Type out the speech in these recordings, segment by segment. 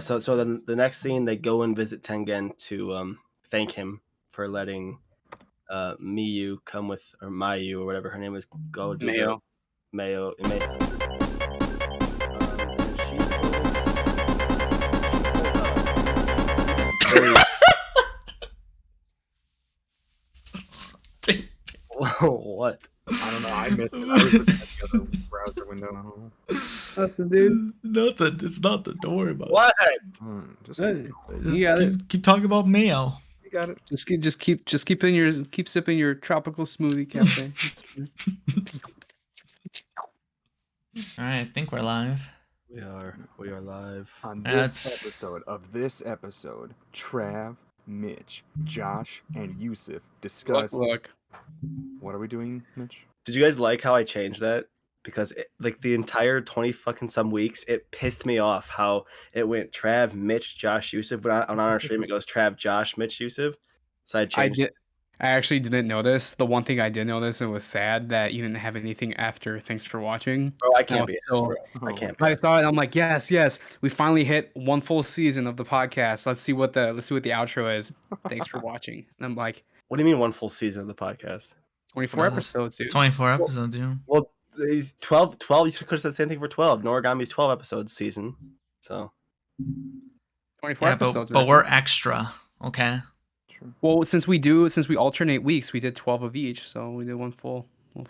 So then the next scene, they go and visit Tengen to thank him for letting Miyu come with, or Mayu or whatever her name is, go do Mayo. Mayo. What? I don't know. I missed it. I was looking at the other browser window. I don't know. Nothing, dude. Nothing. It's nothing. Don't worry about What? Just keep talking about Mayo. you got it. Just keep sipping your tropical smoothie cafe. All right, I think we're live. We are live. On this episode of Trav, Mitch, Josh, and Yusuf discuss. Look. What are we doing, Mitch? Did you guys like how I changed that? Because like the entire 20 fucking some weeks, it pissed me off how it went Trav, Mitch, Josh, Yusuf. But on our stream, it goes Trav, Josh, Mitch, Yusuf. So I changed. I actually didn't notice. The one thing I did notice, it was sad that you didn't have anything after "Thanks for watching." Bro, I can't be. So I can't. I saw it. I'm like, yes, we finally hit one full season of the podcast. Let's see what the outro is. Thanks for watching. And I'm like, what do you mean one full season of the podcast? 24 episodes, dude. 24 episodes, dude. Well, he's 12. You could have said the same thing for 12. Noragami's 12 episodes season. So 24 episodes. But we're extra, okay? Well, since we alternate weeks, we did 12 of each, so we did one full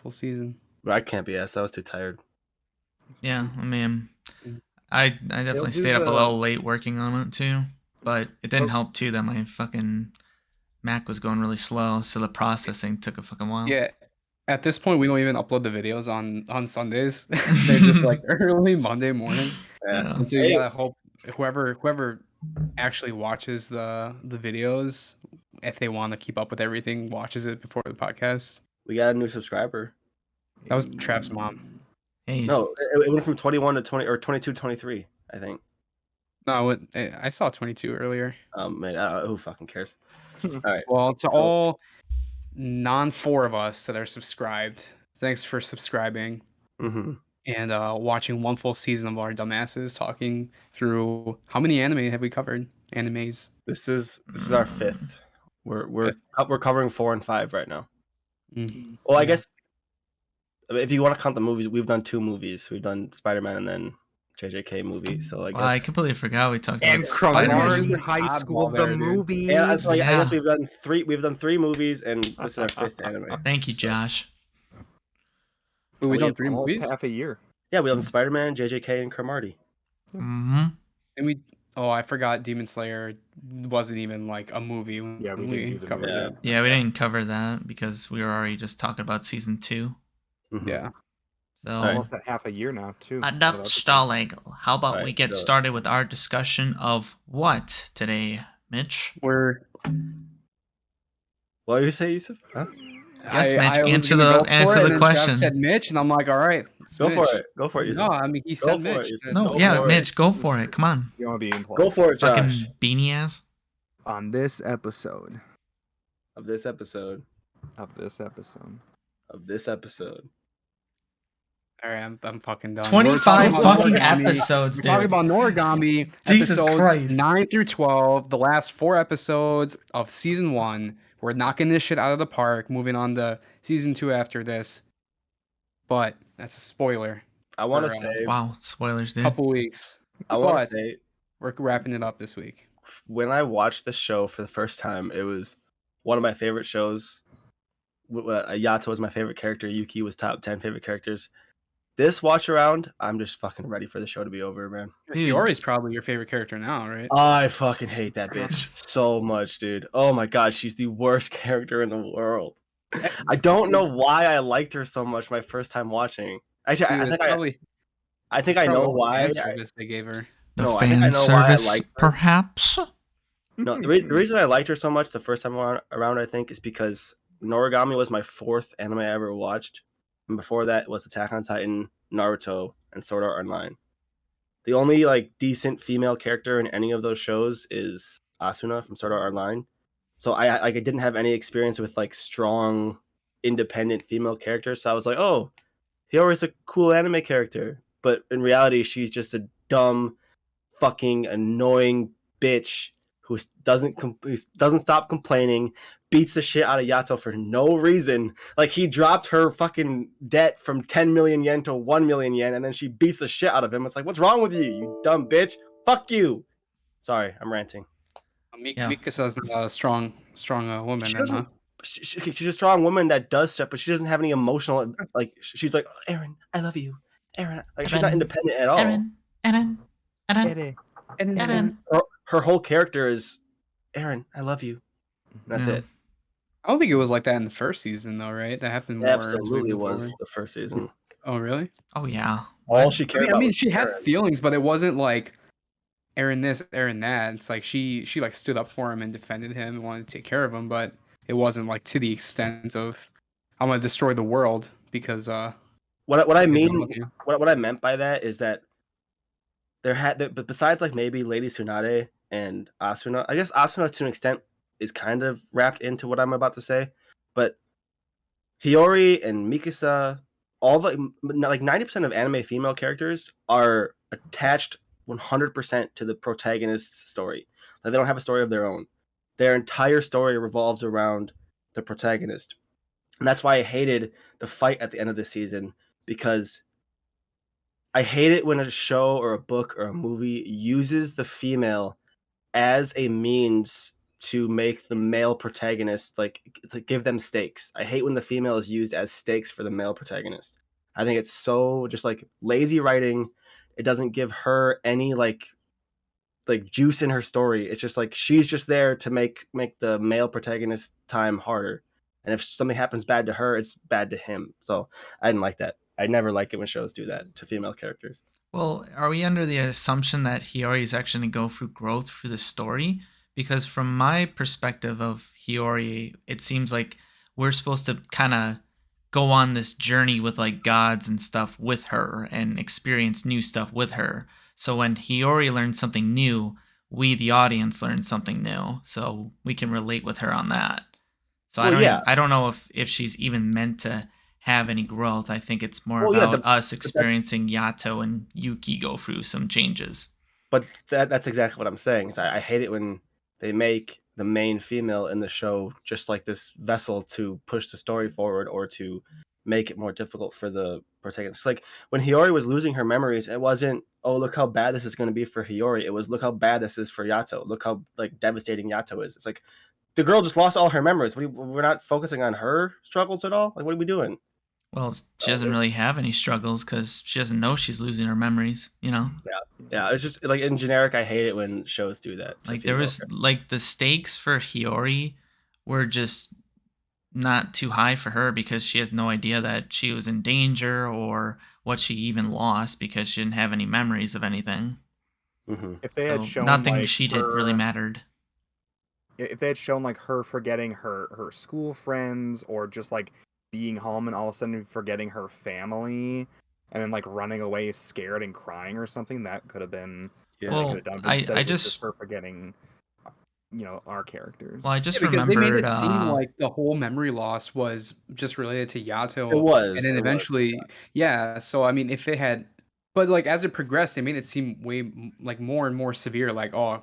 season. But I can't be asked. I was too tired. Yeah, I mean, I definitely stayed up a little late working on it too, but it didn't help too that my fucking Mac was going really slow, so the processing took a fucking while. Yeah, at this point, we don't even upload the videos on Sundays. They're just like early Monday morning. Yeah. And so you gotta hope whoever actually watches the videos, if they want to keep up with everything, watches it before the podcast. We got a new subscriber. That was Trav's mom. Hey. No, it went from 21 to 20 or 22 to 23, I think. No, I saw 22 earlier. Man, I don't know, who fucking cares? All right. Well, to all non-4 of us that are subscribed, thanks for subscribing and watching one full season of our dumbasses talking through. How many anime have we covered? Animes. This is our 5th. We're covering 4 and 5 right now. Mm-hmm. Well, I guess if you want to count the movies, we've done 2 movies. We've done Spider-Man and then JJK movie. So I guess I completely forgot we talked and about Spider-Man. High School the movie. Yeah, that's like, I guess we've done 3. We've done 3 movies, and this is our 5th anime. Thank you, Josh. We've done 3 movies. Half a year. Yeah, we done Spider-Man, JJK, and Cromartie. Mm-hmm. And I forgot Demon Slayer wasn't even like a movie. Yeah, we covered that. Yeah, we didn't cover that because we were already just talking about season 2. Mm-hmm. Yeah. So almost at half a year now, too. Enough stalling. How about we get so started with our discussion of what today, Mitch? What did you say, Yusuf? Huh? Yes, Mitch. Answer the question. Trav said Mitch, and I'm like, all right, Go for it, Yusuf. No, I mean he said Mitch. Mitch, go for it. Come on. You want to be important. Go for it, Josh. Fucking beanie ass. On this episode. Of this episode. All right, I'm fucking done. 25 fucking episodes, We're talking about Noragami. Jesus episodes Christ. 9 through 12, the last 4 episodes of season 1. We're knocking this shit out of the park. Moving on to season 2 after this. But that's a spoiler. I want to say. Wow, spoilers, dude. Couple weeks. I want to say. We're wrapping it up this week. When I watched this show for the first time, it was one of my favorite shows. Yato was my favorite character. Yuki was top 10 favorite characters. This watch around, I'm just fucking ready for the show to be over, man. Fiori's probably your favorite character now, right? I fucking hate that bitch so much, dude. Oh my god, she's the worst character in the world. I don't know why I liked her so much my first time watching. Actually, I think I know why. They gave her. The fan service, perhaps? No, the reason I liked her so much the first time around, I think, is because Noragami was my 4th anime I ever watched. And before that was Attack on Titan, Naruto, and Sword Art Online. The only decent female character in any of those shows is Asuna from Sword Art Online. So I didn't have any experience with strong, independent female characters. So I was like, oh, Hiyori's a cool anime character. But in reality, she's just a dumb fucking annoying bitch who doesn't stop complaining, beats the shit out of Yato for no reason. Like, he dropped her fucking debt from 10 million yen to 1 million yen, and then she beats the shit out of him. It's like, what's wrong with you, you dumb bitch? Fuck you. Sorry, I'm ranting. Mikasa's not a strong woman, then, huh? She's a strong woman that does stuff, but she doesn't have any emotional. Like, she's like, oh, Aaron, I love you, Aaron. Like, she's not independent at all. Aaron. Her whole character is, Aaron, I love you. That's it. I don't think it was like that in the first season, though, right? That happened more. Absolutely was the first season. Oh, really? Oh, yeah. All she cared about. I mean, she had feelings, but it wasn't like Aaron this, Aaron that. It's like she like stood up for him and defended him and wanted to take care of him, but it wasn't like to the extent of I'm gonna destroy the world because what I mean, what I meant by that is that but besides like maybe Lady Tsunade and Asuna, I guess Asuna to an extent is kind of wrapped into what I'm about to say, but Hiyori and Mikasa, all the like 90% of anime female characters are attached 100% to the protagonist's story. Like, they don't have a story of their own. Their entire story revolves around the protagonist. And that's why I hated the fight at the end of the season, because I hate it when a show or a book or a movie uses the female as a means to make the male protagonist, like, to give them stakes. I hate when the female is used as stakes for the male protagonist. I think it's so just like lazy writing. It doesn't give her any like juice in her story. It's just like she's just there to make the male protagonist time harder. And if something happens bad to her, it's bad to him. So I didn't like that. I never like it when shows do that to female characters. Well, are we under the assumption that Hiyori is actually going to go through growth through the story? Because from my perspective of Hiyori, it seems like we're supposed to kind of go on this journey with like gods and stuff with her and experience new stuff with her. So when Hiyori learns something new, we, the audience, learn something new. So we can relate with her on that. So I don't know if she's even meant to have any growth. I think it's more about us experiencing Yato and Yuki go through some changes. But that's exactly what I'm saying. Is I hate it when they make the main female in the show just like this vessel to push the story forward or to make it more difficult for the protagonist. Like, when Hiyori was losing her memories, it wasn't, oh, look how bad this is going to be for Hiyori. It was, look how bad this is for Yato. Look how like devastating Yato is. It's like, the girl just lost all her memories. We're not focusing on her struggles at all. Like, what are we doing? Well, she doesn't really have any struggles because she doesn't know she's losing her memories, you know? Yeah. It's just like, in generic, I hate it when shows do that. Like, there was like the stakes for Hiyori were just not too high for her because she has no idea that she was in danger or what she even lost because she didn't have any memories of anything. Mm-hmm. If they had shown nothing like she did really mattered. If they had shown like her forgetting her school friends or just like being home and all of a sudden forgetting her family and then like running away scared and crying or something, that could have been something they could have done. But I just her forgetting, our characters. Well, I just remembered, they made it seem like the whole memory loss was just related to Yato. It was, and then eventually, So I mean, if they had, but like as it progressed, they made it seem way like more and more severe. Like, oh,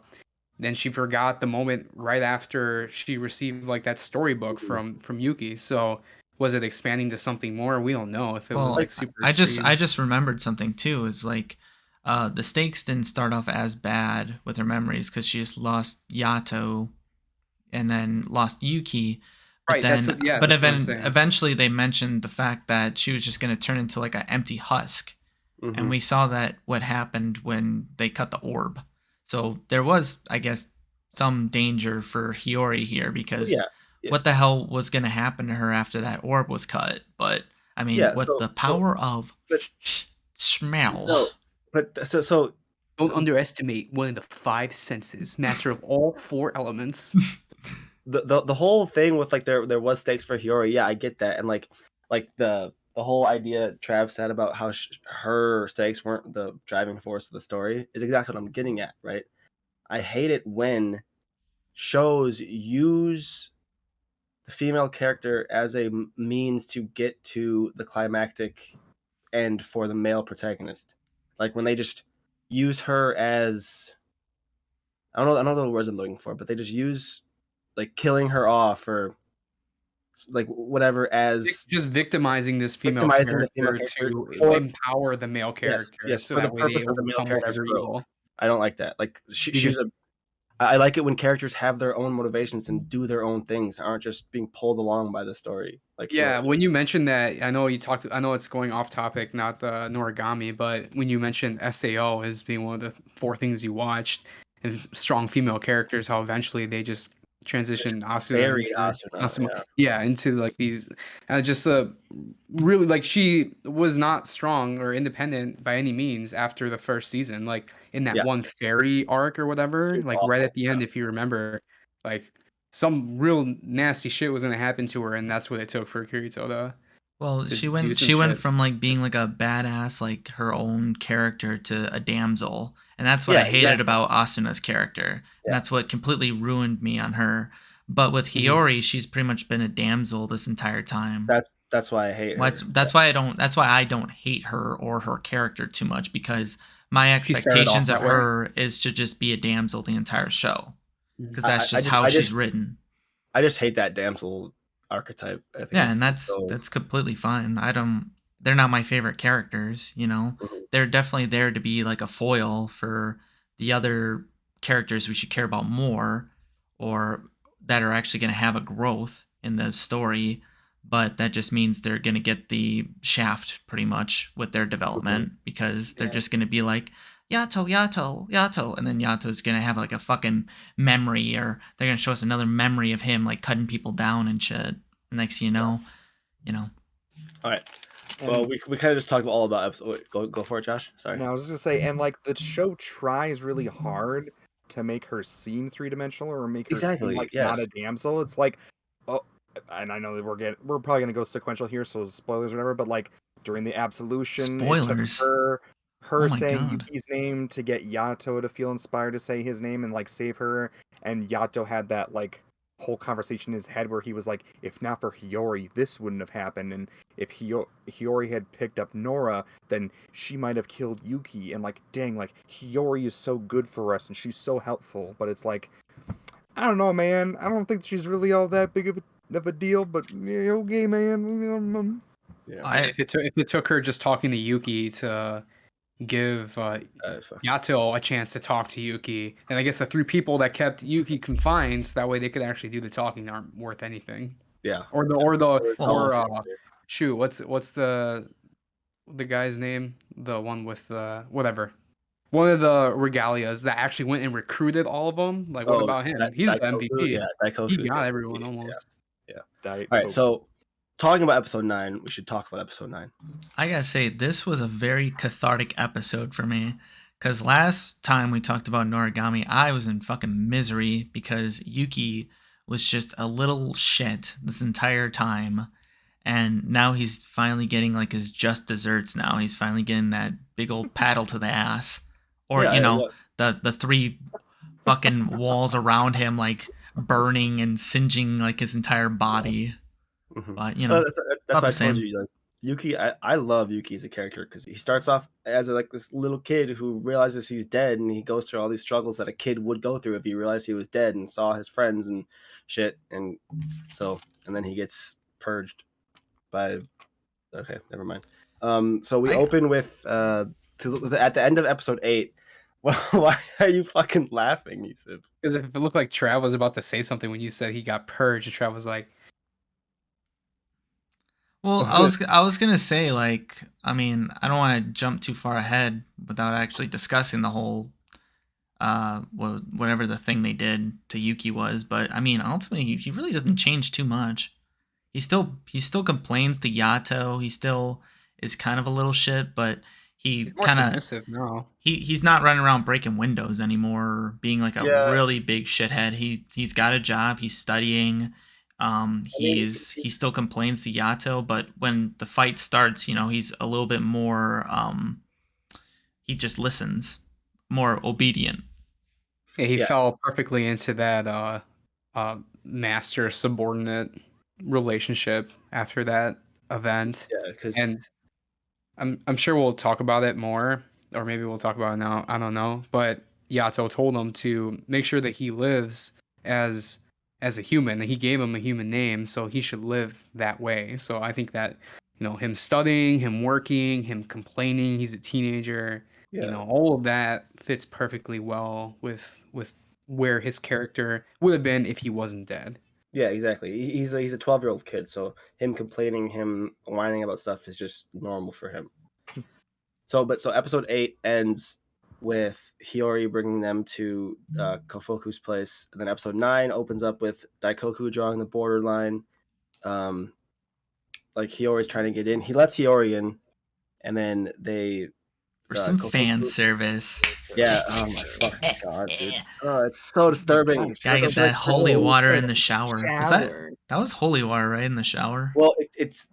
then she forgot the moment right after she received like that storybook from Yuki. So was it expanding to something more? We don't know if it was like super. I just remembered something too. Is like the stakes didn't start off as bad with her memories because she just lost Yato and then lost Yuki. But eventually they mentioned the fact that she was just going to turn into like an empty husk. Mm-hmm. And we saw that what happened when they cut the orb. So there was, I guess, some danger for Hiyori here because what the hell was going to happen to her after that orb was cut? But I mean, the power of smell. No, but so don't underestimate one of the 5 senses, master of all 4 elements. the whole thing with like there was stakes for Hiyori. Yeah, I get that, and like the whole idea Trav said about how her stakes weren't the driving force of the story is exactly what I'm getting at, right? I hate it when shows use the female character as a means to get to the climactic end for the male protagonist. Like, when they just use her as I don't know the words I'm looking for, but they just use like killing her off or like whatever as just victimizing this female victimizing the female character character to for empower the male character, yes so for the that way they purpose of the male overcome character's whatever growth. evil. I don't like that. Like she's Because a. I like it when characters have their own motivations and do their own things, aren't just being pulled along by the story. Like yeah, when you mentioned that, I know it's going off topic, not the Noragami, but when you mentioned SAO as being one of the 4 things you watched and strong female characters, how eventually they just transitioned Asuna buried into Asuna, into like these just really like she was not strong or independent by any means after the first season, like in that yeah, one fairy arc or whatever, she's like right awful. at the end, if you remember, like some real nasty shit was gonna happen to her, and that's what it took for Kirito Well, to she do went some she went shit. from like being like a badass, like her own character, to a damsel. And that's what I Yeah, hated exactly. about Asuna's character. And Yeah, that's what completely ruined me on her. But with Mhm. Hiyori, she's pretty much been a damsel this entire time. that's why I hate her. That's why I don't hate her or her character too much, because my She started off expectations of that way. her is to just be a damsel the entire show, Mhm. because that's just how she's written. I just hate that damsel archetype. I think Yeah, and it's so. that's completely fine. I don't They're not my favorite characters, you know. Mhm. They're definitely there to be like a foil for the other characters we should care about more, or that are actually going to have a growth in the story, but that just means they're going to get the shaft pretty much with their Mhm. development, because they're Yeah, just going to be like Yato, Yato, Yato, and then Yato's going to have like a fucking memory, or they're going to show us another memory of him like cutting people down and shit. Next thing yeah. you know. All right. Well, And we kind of just talked all about episode. Wait, go for it, Josh. Sorry. no, I was just gonna say, and like the show tries really hard to make her seem 3-dimensional or make her seem Exactly. like not a Yes. damsel. It's like, oh, and I know that we're probably gonna go sequential here, so spoilers or whatever. But like during the absolution, it took Spoilers. Oh her my saying god. Yuki's name to get Yato to feel inspired to say his name and like save her. And Yato had that like whole conversation in his head where he was like, if not for Hiyori, this wouldn't have happened. And if Hiyori had picked up Nora, then she might have killed Yuki. And like, dang, like Hiyori is so good for us and she's so helpful. But it's like, I don't know, man. I don't think she's really all that big of a deal. But yeah, okay, man. Yeah. If it took her just talking to Yuki to give Fuck. Yato a chance to talk to Yuki, and I guess the 3 people that kept Yuki confined, so that way they could actually do the talking, aren't worth anything. Yeah. Or It was Well, all. shoot, what's the guy's name? The one with the whatever. One of the regalias that actually went and recruited all of them. Like, what Oh, about him? that He's the Daikoku? MVP. Yeah, He Daikoku's got MVP. everyone Yeah, almost. yeah. Diet All right, Coke. so talking about episode 9, we should talk about episode 9. I gotta say, this was a very cathartic episode for me. Because last time we talked about Noragami, I was in fucking misery because Yuki was just a little shit this entire time. And now he's finally getting like his just desserts now. He's finally getting that big old paddle to the ass. Or, Yeah, you know, look, the 3 fucking walls around him like burning and singeing like his entire body. mhm. But, you know, That's not why the I told same. you, like, Yuki. I love Yuki as a character because he starts off as like this little kid who realizes he's dead, and he goes through all these struggles that a kid would go through if he realized he was dead and saw his friends and shit, and then he gets purged by. Okay, never mind. So we I open with at the end of episode 8. Well, why are you fucking laughing, Yusuf? Because if it looked like Trav was about to say something when you said he got purged, Trav was like, Well, I was gonna say, like, I mean, I don't want to jump too far ahead without actually discussing the whole whatever the thing they did to Yuki was, but I mean, ultimately he really doesn't change too much. He still complains to Yato. He still is kind of a little shit, but he he's more kind of submissive now. he's not running around breaking windows anymore, or being like a Yeah, really big shithead. He's got a job. He's studying. I mean, He still complains to Yato, but when the fight starts, you know, he's a little bit more. He just listens, more obedient. Yeah, he yeah, fell perfectly into that master subordinate relationship after that event, yeah, because and I'm sure we'll talk about it more. or maybe we'll talk about it now. I don't know, but Yato told him to make sure that he lives as a human. He gave him a human name, so he should live that way. So I think that him studying, him working, him complaining, he's a teenager. Yeah. All of that fits perfectly well with where his character would have been if he wasn't dead. Yeah, exactly. He's a 12-year-old kid, so him complaining, him whining about stuff is just normal for him. So episode 8 ends with Hiyori bringing them to Kofuku's place, and then episode 9 opens up with Daikoku drawing the borderline. Like Hiyori's trying to get in. He lets Hiyori in, and then they for some Kofuku, fan service. Yeah. Oh my fucking god, dude. Oh, it's so disturbing. Gotta get that holy water in the shower. That was holy water, right, in the shower? Well,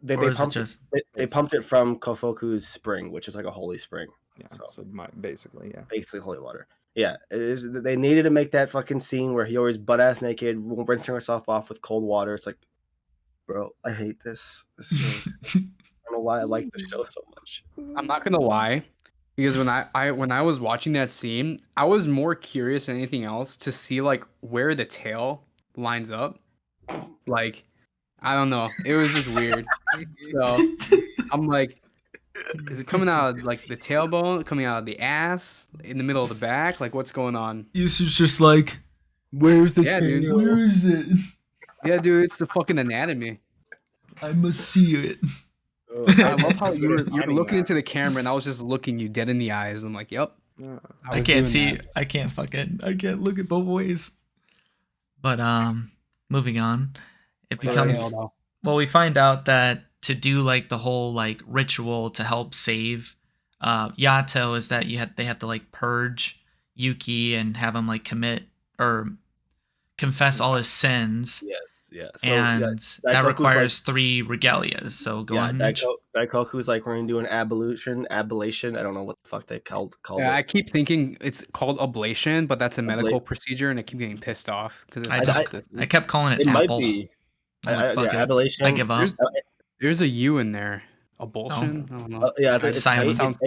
they pumped it from Kofuku's spring, which is like a holy spring. Yeah, so basically holy water. Yeah, it is. They needed to make that fucking scene where he always butt ass naked, rinsing herself off with cold water. It's like, bro, I hate this. This show. I don't know why I like this show so much. I'm not gonna lie, because when I was watching that scene, I was more curious than anything else to see like where the tail lines up. Like, I don't know, it was just weird. So I'm like, is it coming out of like the tailbone, coming out of the ass, in the middle of the back? Like, what's going on? This is just like, where's the tail? Dude. Where is it? Yeah, dude, it's the fucking anatomy. I must see it. I love how you were looking into the camera, and I was just looking you dead in the eyes. I'm like, yep. I can't see. That. I can't look at both ways. But moving on, it becomes we find out that to do like the whole like ritual to help save Yato is that they have to like purge Yuki and have him like commit or confess all his sins. Yes. Yeah, so, and that requires 3 regalias. So go on. Daikoku's like, we're gonna do an ablation. I don't know what the fuck they called it. I keep thinking it's called ablation, but that's a medical procedure, and I keep getting pissed off because I kept calling it apple. Might be. Ablation. I give up. There's a U in there. Ablation. I don't know. It's silent. Sounds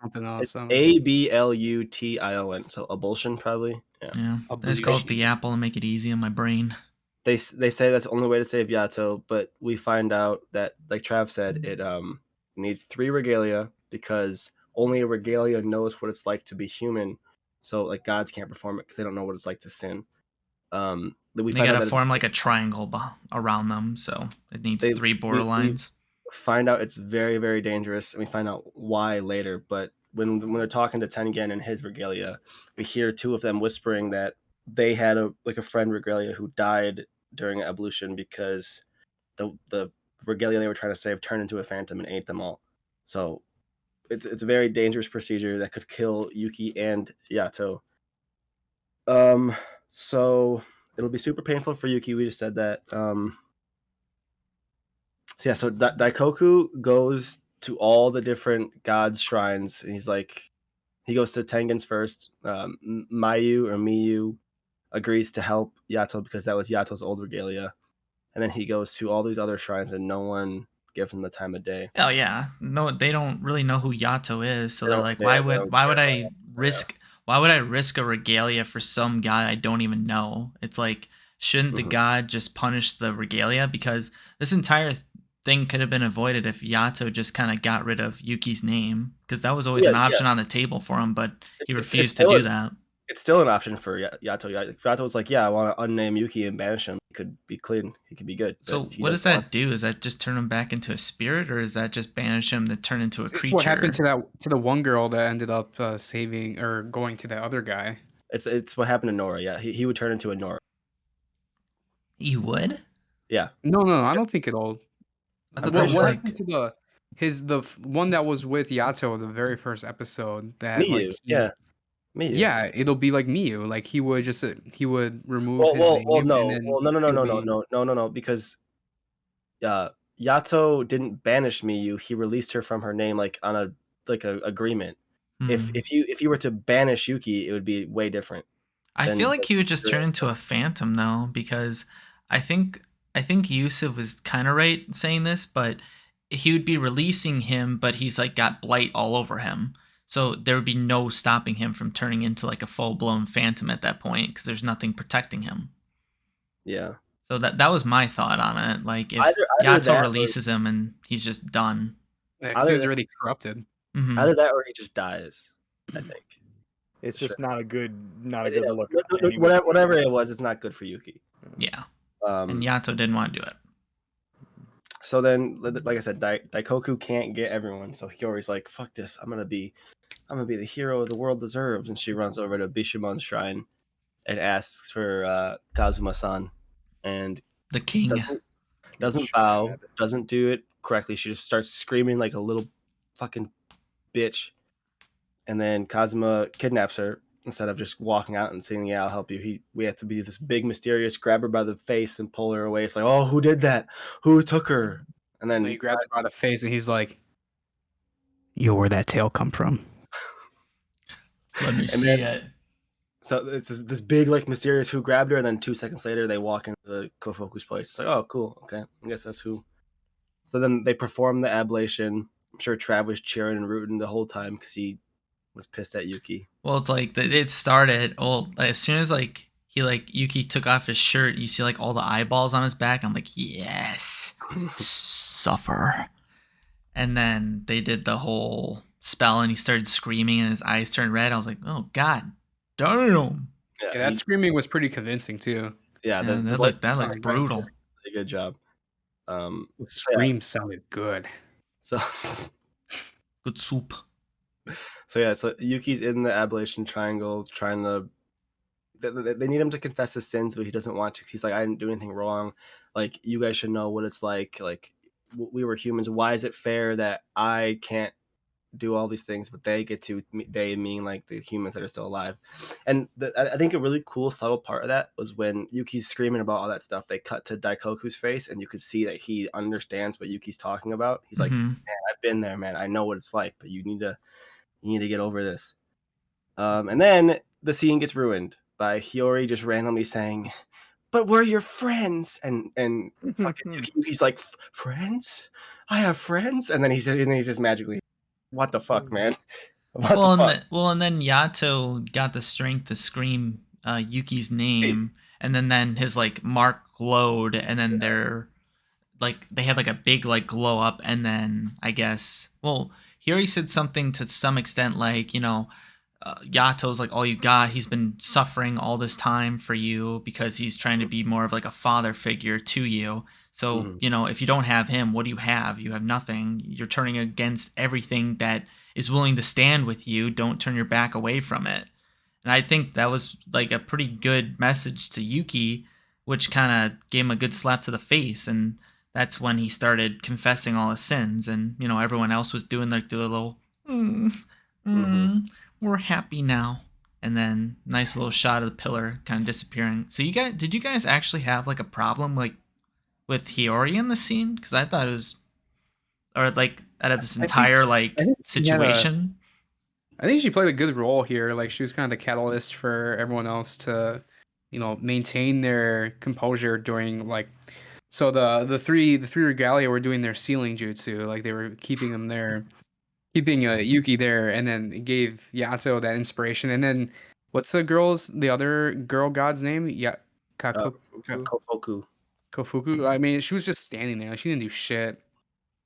something else. It's ABLUTION. So ablation probably. Yeah. I just call it the apple and make it easy on my brain. They say that's the only way to save Yato, but we find out that, like Trav said, it needs 3 regalia because only a regalia knows what it's like to be human. So like gods can't perform it because they don't know what it's like to sin. They gotta form like a triangle around them, so it needs 3 borderlines. We find out it's very, very dangerous, and we find out why later. But when they're talking to Tengen and his regalia, we hear 2 of them whispering that they had a friend regalia who died during evolution because the regalia they were trying to save turned into a phantom and ate them all. So it's a very dangerous procedure that could kill Yuki and Yato. So it'll be super painful for Yuki. We just said that. So Daikoku goes to all the different gods' shrines, and he goes to Tengen's first. Miyu agrees to help Yato because that was Yato's old regalia, and then he goes to all these other shrines, and no one gives him the time of day. Oh yeah, no, they don't really know who Yato is, so they're like, why would I risk a regalia for some god I don't even know? It's like, shouldn't the god just punish the regalia? Because this entire thing could have been avoided if Yato just kind of got rid of Yuki's name, because that was always an option on the table for him, but he refused to do that. It's still an option for Yato. Yato was like, yeah, I want to unname Yuki and banish him. He could be clean. He could be good. So what does that do? Is that just turn him back into a spirit, or is that just banish him to turn into a creature? What happened to the one girl that ended up saving or going to the other guy? It's what happened to Nora. Yeah, he would turn into a Nora. You would? Yeah. No, I don't think it'll. What happened to the one that was with Yato the very first episode? That Miyu, Miyu. Yeah, it'll be like Miyu. Like he would remove his name. No, because Yato didn't banish Miyu. He released her from her name like on a agreement. If you were to banish Yuki, it would be way different. I feel like he would just turn into a phantom though, because I think Yusuf was kind of right saying this, but he would be releasing him, but he's like got blight all over him. So there would be no stopping him from turning into like a full-blown phantom at that point because there's nothing protecting him. Yeah. So that was my thought on it. Like if Either Yato that releases him and he's just done. Yeah, 'cause he was already corrupted. Mm-hmm. Either that or he just dies, I think. It's just not a good Yeah, look. Whatever it was, it's not good for Yuki. Yeah. And Yato didn't want to do it. So then, like I said, Daikoku can't get everyone. So Hiyori's like, "Fuck this! I'm gonna be the hero the world deserves." And she runs over to Bishamon's shrine and asks for Kazuma-san, and the king doesn't bow, doesn't do it correctly. She just starts screaming like a little fucking bitch, and then Kazuma kidnaps her instead of just walking out and saying, "Yeah, I'll help you." We have to be this big mysterious, grab her by the face and pull her away. It's like, "Oh, who did that? Who took her?" And then he grabbed her by the face and he's like, "Yo, where'd that tail come from?" Let me see it. So it's this big, like, mysterious who grabbed her, and then 2 seconds later they walk into the Kofuku's place. It's like, oh, cool, okay, I guess that's who. So then they perform the ablation. I'm sure Trav was cheering and rooting the whole time because he was pissed at Yuki. Well, it's like it started. Well, as soon as like Yuki took off his shirt, you see like all the eyeballs on his back. I'm like, yes, suffer. And then they did the whole spell, and he started screaming, and his eyes turned red. I was like, oh god, damn. Yeah, that screaming was pretty convincing too. Yeah, that looked brutal. A good job. The scream sounded good. So good soup. So Yuki's in the ablation triangle trying to. They need him to confess his sins, but he doesn't want to. He's like, I didn't do anything wrong. Like, you guys should know what it's like. Like, we were humans. Why is it fair that I can't do all these things, but they get to? They mean like the humans that are still alive. And I think a really cool, subtle part of that was when Yuki's screaming about all that stuff. They cut to Daikoku's face, and you could see that he understands what Yuki's talking about. He's like, man, I've been there, man. I know what it's like, but you need to get over this. And then the scene gets ruined by Hiyori just randomly saying, "But we're your friends," and fucking Yuki's like, "Friends? I have friends?" And then he's just magically, "What the fuck, man?" And then Yato got the strength to scream Yuki's name, and then his like mark glowed, and then they had like a big like glow up, and then I guess Hiyori said something to some extent like, Yato's like all you got. He's been suffering all this time for you because he's trying to be more of like a father figure to you. So, if you don't have him, what do you have? You have nothing. You're turning against everything that is willing to stand with you. Don't turn your back away from it. And I think that was like a pretty good message to Yuki, which kind of gave him a good slap to the face. And that's when he started confessing all his sins. And, everyone else was doing like the little, we're happy now. And then nice little shot of the pillar kind of disappearing. So did you guys actually have like a problem like with Hiyori in the scene? Because I thought it was, or like out of this entire situation. I think she played a good role here. Like, she was kind of the catalyst for everyone else to, maintain their composure during like. So the three regalia were doing their sealing jutsu. Like, they were keeping them there. Keeping Yuki there, and then it gave Yato that inspiration. And then, what's the other girl god's name? Yeah, Kofuku. Kofuku. I mean, she was just standing there. She didn't do shit.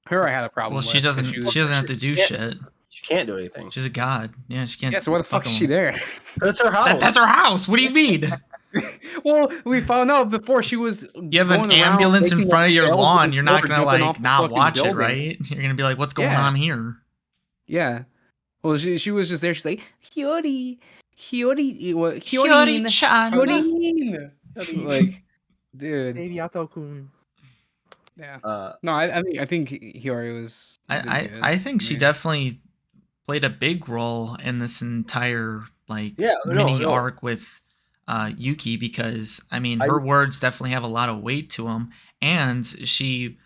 Her, I had a problem. Well, she doesn't. She doesn't have to do shit. She can't do anything. She's a god. Yeah, she can't. Yeah, so why the fuck is she there? That's her house. That's her house. What do you mean? Well, we found out before she was. You have an ambulance in front of your lawn. You're not gonna like not watch it, right? You're gonna be like, "What's going on here?" Yeah. Well, she was just there. She's like, Hiyori, like, dude. Save Yato-kun. Yeah. No, I think Hiyori was. I think she definitely played a big role in this entire mini arc with Yuki, because I mean her words definitely have a lot of weight to them, and she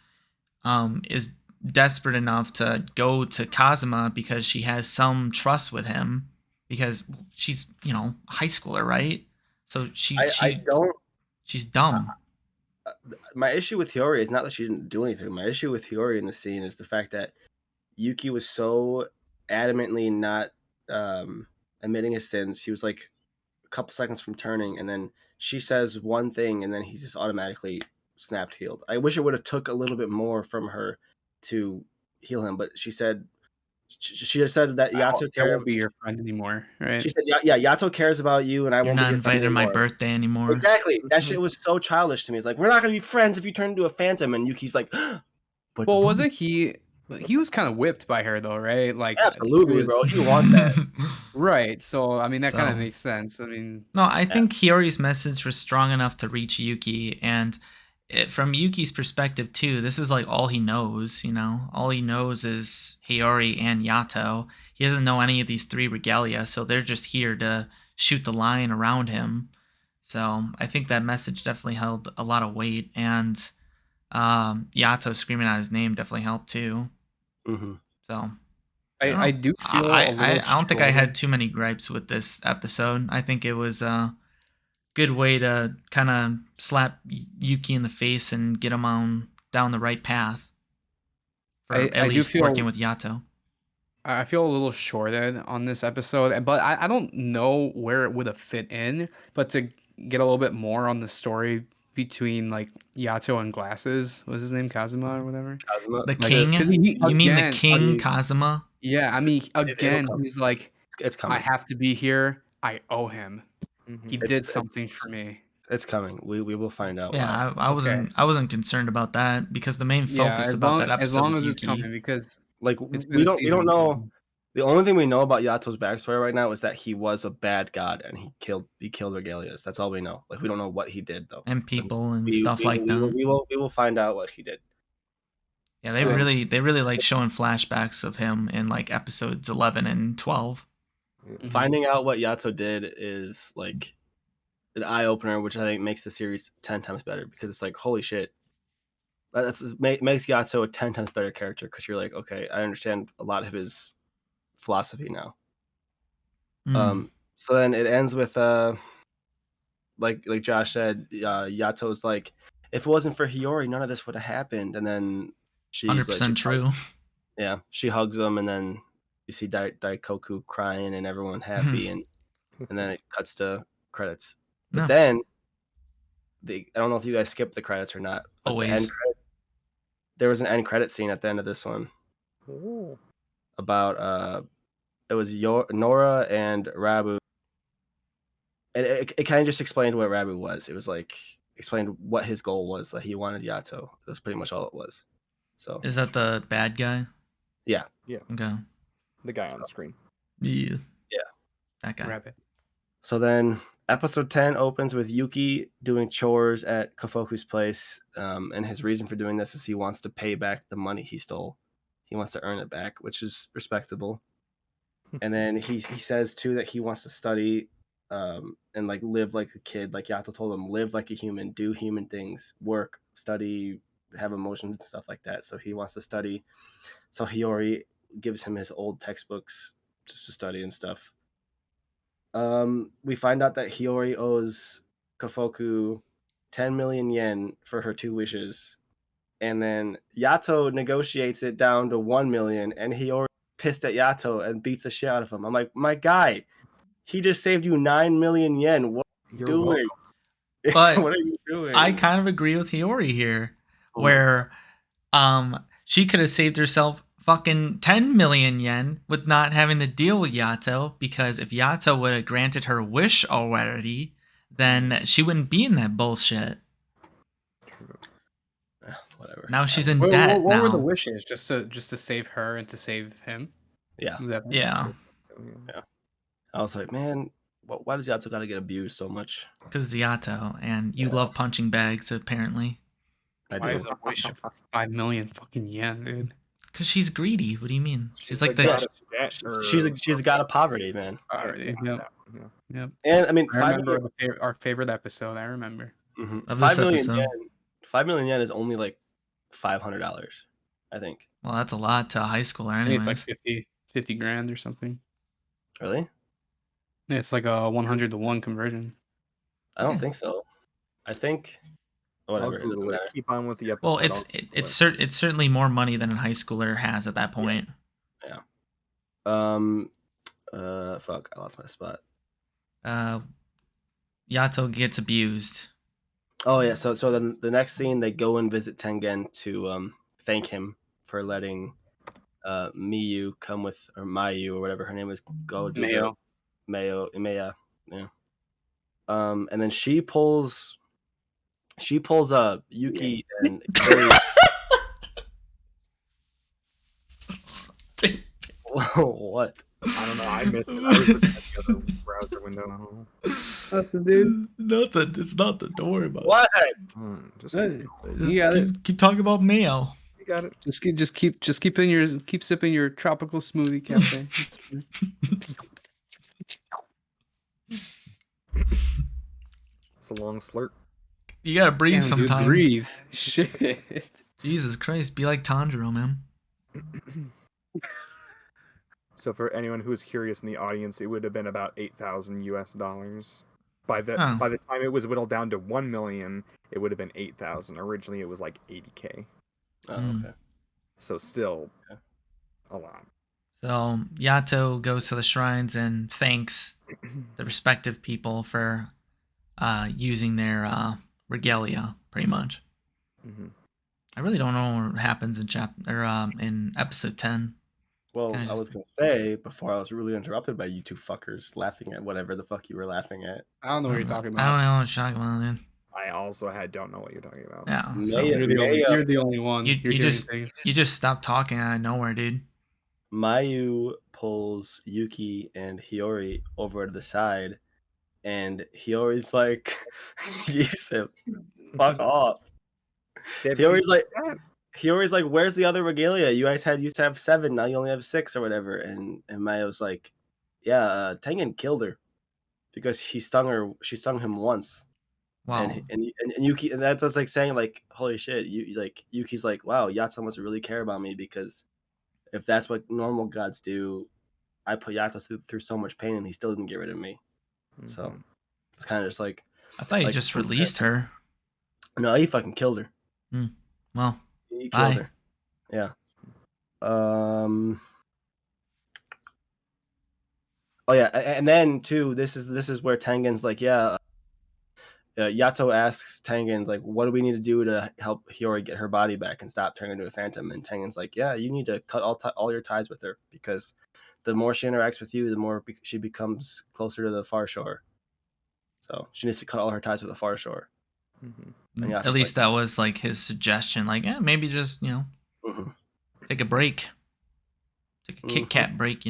is desperate enough to go to Kazuma because she has some trust with him, because she's a high schooler, right? So she's dumb. My issue with Hiyori is not that she didn't do anything. My issue with Hiyori in the scene is the fact that Yuki was so adamantly not admitting his sins. He was like a couple seconds from turning, and then she says one thing, and then he's just automatically snapped healed. I wish it would have took a little bit more from her to heal him, but she said she just said that Yato I won't be your friend anymore, right? She said, yeah, Yato cares about you, and I won't be your friend anymore. You're not invited to my birthday anymore. Exactly. That shit was so childish to me. It's like, we're not gonna be friends if you turn into a phantom. And Yuki's like, but well, wasn't he? He was kind of whipped by her though, right? Like, absolutely, bro. He wants that. Right. So I mean, that kind of makes sense. I mean, no, I think Hiyori's message was strong enough to reach Yuki, and from Yuki's perspective too, this is like all he knows. All he knows is Hiyori and Yato. He doesn't know any of these 3 regalia, so they're just here to shoot the line around him. So I think that message definitely held a lot of weight, and Yato screaming out his name definitely helped too. Mm-hmm. So I do feel I don't think I had too many gripes with this episode. I think it was a good way to kind of slap Yuki in the face and get him on down the right path for at least working with Yato. I feel a little shorted on this episode, but I don't know where it would have fit in. But to get a little bit more on the story between like Yato and Glasses, was his name Kazuma or whatever? Kazuma? The king? You mean the king Kazuma? Yeah, I mean, again, he's like, it's coming. I have to be here. I owe him. He did something for me. It's coming. We will find out. Yeah, I wasn't concerned about that because the main focus about that episode as long as Yuki. It's coming, because like we don't know. The only thing we know about Yato's backstory right now is that he was a bad god and he killed Regalias. That's all we know. Like, we don't know what he did though. And people and stuff like that. We will find out what he did. Yeah, they really like showing flashbacks of him in like episodes 11 and 12. Finding out what Yato did is like an eye opener, which I think makes the series 10 times better, because it's like, holy shit. That makes Yato a 10 times better character, because you're like, okay, I understand a lot of his philosophy now. So then it ends with like Josh said, Yato's like, if it wasn't for Hiyori, none of this would have happened. And then she's 100% like, true. Yeah, she hugs him, and then you see Daikoku crying and everyone happy, and then it cuts to credits. But then I don't know if you guys skipped the credits or not. Always. There was an end credit scene at the end of this one. Ooh. About it was Nora and Rabu, and it kind of just explained what Rabu was. It was like explained what his goal was, that he wanted Yato. That's pretty much all it was. So is that the bad guy? Yeah. Okay. The guy on screen. Yeah. That guy. Rabbit. So then episode 10 opens with Yuki doing chores at Kofuku's place, and his reason for doing this is he wants to pay back the money he stole. He wants to earn it back, which is respectable. And then he says too that he wants to study and like live like a kid. Like Yato told him, live like a human, do human things, work, study, have emotions and stuff like that. So he wants to study. So Hiyori gives him his old textbooks just to study and stuff. We find out that Hiyori owes Kofuku 10 million yen for her 2 wishes. And then Yato negotiates it down to 1 million, and Hiyori pissed at Yato and beats the shit out of him. I'm like, my guy, he just saved you 9 million yen. What are you doing? But what are you doing? I kind of agree with Hiyori here, where she could have saved herself fucking 10 million yen with not having to deal with Yato, because if Yato would have granted her wish already, then she wouldn't be in that bullshit. Whatever. Now she's in debt. What were the wishes? Just to save her and to save him? Yeah. Yeah. I was like, man, why does Yato gotta get abused so much? Because it's Yato, and you love punching bags, apparently. Why is a wish 5 million fucking yen, dude? Because she's greedy. What do you mean? She's like she's a god of poverty, man. Poverty. Yep. And I mean, I remember our favorite episode. I remember. Of this episode. 5 million yen is only like $500, I think. Well, that's a lot to a high schooler, anyways. It's like 50 grand or something. Really? It's like a 100 to 1 conversion. I don't think so. I think whatever. Keep on with the episode. Well, it's certainly more money than a high schooler has at that point. Yeah. Fuck, I lost my spot. Yato gets abused. Oh yeah, so then the next scene they go and visit Tengen to thank him for letting Miyu come with, or Mayu or whatever her name is, go do Mayo. Maya, yeah. And then she pulls Yuki and Hiyori. What? I don't know. I missed it. I was looking at the other browser window. I don't know. Nothing, dude. Nothing. It's nothing. Don't worry about What? Just You got it. keep talking about Mayo. You got it. Just keep sipping your tropical smoothie cafe. It's a long slurp. You gotta breathe Damn, dude, sometime. breathe. Shit. Jesus Christ, be like Tanjiro, man. So for anyone who's curious in the audience, it would have been about $8,000 By the Oh. by the time it was whittled down to 1 million, it would have been 8,000. Originally, it was like 80K. Oh, okay. So still a lot. So Yato goes to the shrines and thanks the respective people for using their regalia, pretty much. Mm-hmm. I really don't know what happens in episode 10. Well, I was gonna say before I was really interrupted by you two fuckers laughing at whatever the fuck you were laughing at. I don't know what you're talking about. I don't know what you're talking about, dude. I also don't know what you're talking about. Yeah, so you're the only one. You just stopped talking out of nowhere, dude. Mayu pulls Yuki and Hiyori over to the side, and Hiyori's like, "Yusuf, fuck off." Hiyori's like, "Where's the other regalia? You guys used to have 7, now you only have 6 or whatever." And Mayu's like, "Yeah, Tengen killed her because he stung her. She stung him once." Wow. And Yuki, and that's like saying like, "Holy shit!" Yuki's like, "Wow, Yato must really care about me because if that's what normal gods do, I put Yato through so much pain and he still didn't get rid of me." Mm-hmm. So it's kind of just like, I thought he just released her. No, he fucking killed her. Well, he killed her. Yeah. Oh yeah, and then too, this is where Tengen's like, yeah. Yato asks Tengen, like, what do we need to do to help Hiyori get her body back and stop turning into a phantom? And Tengen's like, yeah, you need to cut all your ties with her because the more she interacts with you, the more she becomes closer to the far shore. So she needs to cut all her ties with the far shore. Mm-hmm. At least that was like his suggestion. Like, maybe just take a break, take a Kit Kat break,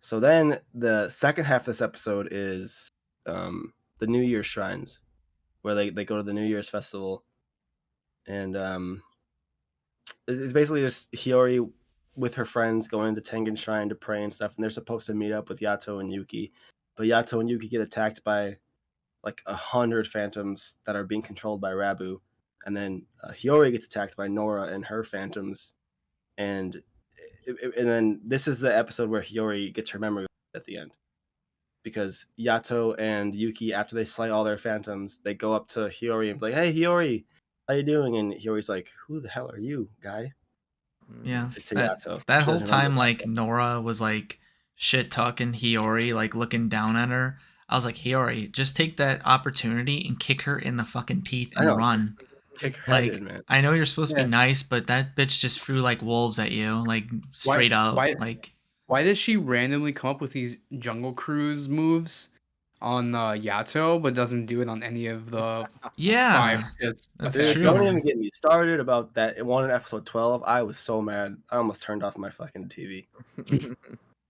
So then the second half of this episode is the New Year's shrines, where they go to the New Year's festival, and it's basically just Hiyori with her friends going to Tengen Shrine to pray and stuff, and they're supposed to meet up with Yato and Yuki, but Yato and Yuki get attacked by like 100 phantoms that are being controlled by Rabu, and then Hiyori gets attacked by Nora and her phantoms, and then this is the episode where Hiyori gets her memory at the end. Because Yato and Yuki, after they slay all their phantoms, they go up to Hiyori and be like, "Hey, Hiyori, how you doing?" And Hiyori's like, "Who the hell are you, guy?" Yeah. To Yato. That whole time, like, Nora was, like, shit-talking Hiyori, like, looking down at her. I was like, Hiyori, just take that opportunity and kick her in the fucking teeth and run. Kick her like, head in, man. I know you're supposed to be nice, but that bitch just threw, like, wolves at you, like, straight up. Why does she randomly come up with these Jungle Cruise moves on Yato, but doesn't do it on any of the 5 hits? That's Dude, true. Don't even get me started about that one in episode 12. I was so mad. I almost turned off my fucking TV.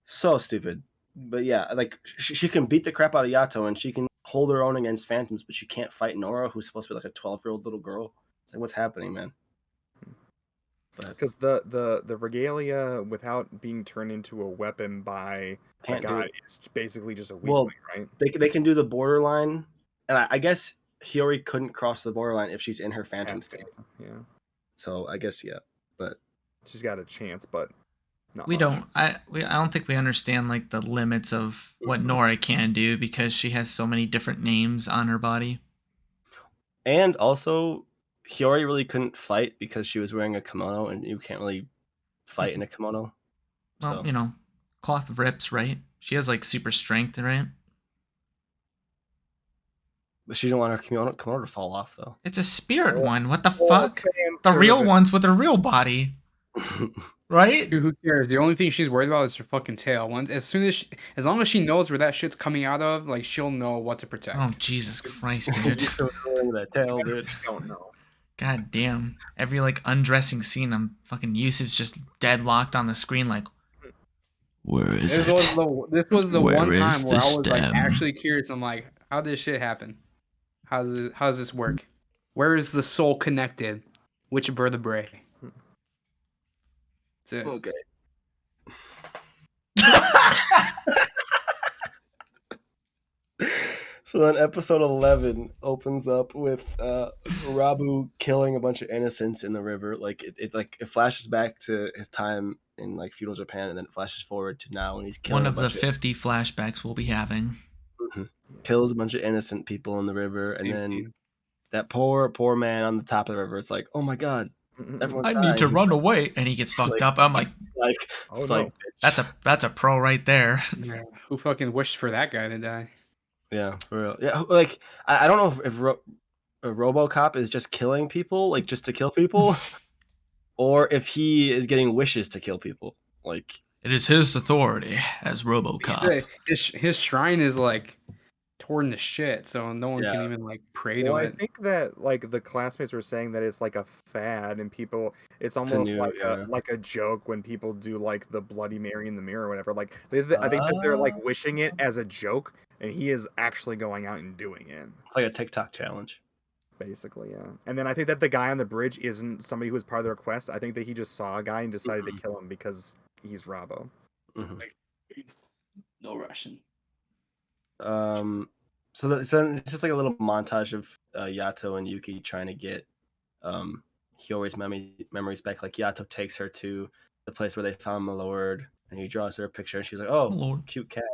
So stupid. But yeah, like she can beat the crap out of Yato and she can hold her own against phantoms, but she can't fight Nora, who's supposed to be like a 12-year-old little girl. It's like, what's happening, man? Because the regalia, without being turned into a weapon by a god, is basically just a weakling, right? They can do the borderline, and I guess Hiyori couldn't cross the borderline if she's in her phantom state. Yeah. So I guess but she's got a chance, but not we much. don't. I don't think we understand like the limits of what Nora can do because she has so many different names on her body. And also, Hiyori really couldn't fight because she was wearing a kimono, and you can't really fight in a kimono. Well, cloth rips, right? She has like super strength, right? But she didn't want her kimono to fall off, though. It's a spirit one. What the Oh, fuck? The real ones with a real body. Right? Dude, who cares? The only thing she's worried about is her fucking tail. As long as she knows where that shit's coming out of, like she'll know what to protect. Oh Jesus Christ, dude! That tail, dude. Don't know. God damn! Every like undressing scene, I'm fucking Yusuf's just deadlocked on the screen, like, where is it? This was the one time where I was like actually curious. I'm like, how did this shit happen? How does this work? Where is the soul connected? Which vertebrae? That's it. Okay. So then episode 11 opens up with Rabu killing a bunch of innocents in the river. Like it flashes back to his time in like feudal Japan, and then it flashes forward to now when he's killing one of the 50 flashbacks we'll be having. Kills a bunch of innocent people in the river, and then that poor man on the top of the river is like, oh my god, I need to run away, and he gets fucked up. I'm like, oh no. That's a pro right there. Yeah, who fucking wished for that guy to die? Yeah, for real. Yeah, like I don't know if a RoboCop is just killing people, like just to kill people, or if he is getting wishes to kill people. Like it is his authority as RoboCop. His shrine is like torn to shit, so no one can even like pray to it. I think that like the classmates were saying that it's like a fad, and people, it's almost like a joke when people do like the Bloody Mary in the mirror or whatever. Like I think that they're like wishing it as a joke, and he is actually going out and doing it. It's like a TikTok challenge. Basically, yeah. And then I think that the guy on the bridge isn't somebody who was part of the request. I think that he just saw a guy and decided to kill him because he's Rabo. Like, no Russian. So it's just like a little montage of Yato and Yuki trying to get Hiyori's memories back. Like Yato takes her to the place where they found my lord, and he draws her a picture, and she's like, "Oh, Lord. Cute cat."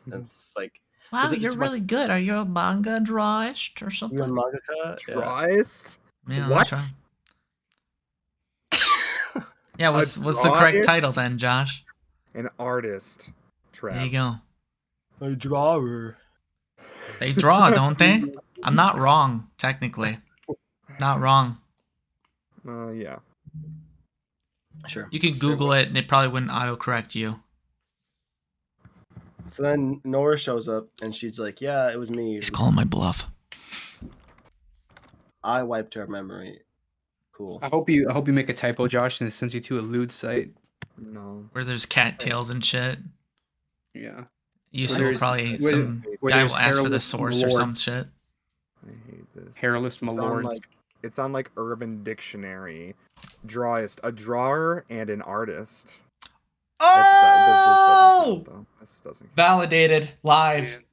And it's like, wow, you're really good. Are you a manga drawist or something? You're a mangaka? Drawist? Yeah, what? Yeah, what's the correct title then, Josh? An artist. There you go. A drawer. They draw, don't they? I'm not wrong, technically. Not wrong. Yeah. Sure. You can Google it, and it probably wouldn't autocorrect you. So then Nora shows up, and she's like, "Yeah, it was me." He's calling my bluff. I wiped her memory. Cool. I hope you make a typo, Josh, and it sends you to a lewd site. No. Where there's cattails and shit. Yeah. Some guy will ask for the source or some shit. I hate this. Hairless malords. It's on like Urban Dictionary. Drawist, a drawer and an artist. Oh! This doesn't validated live.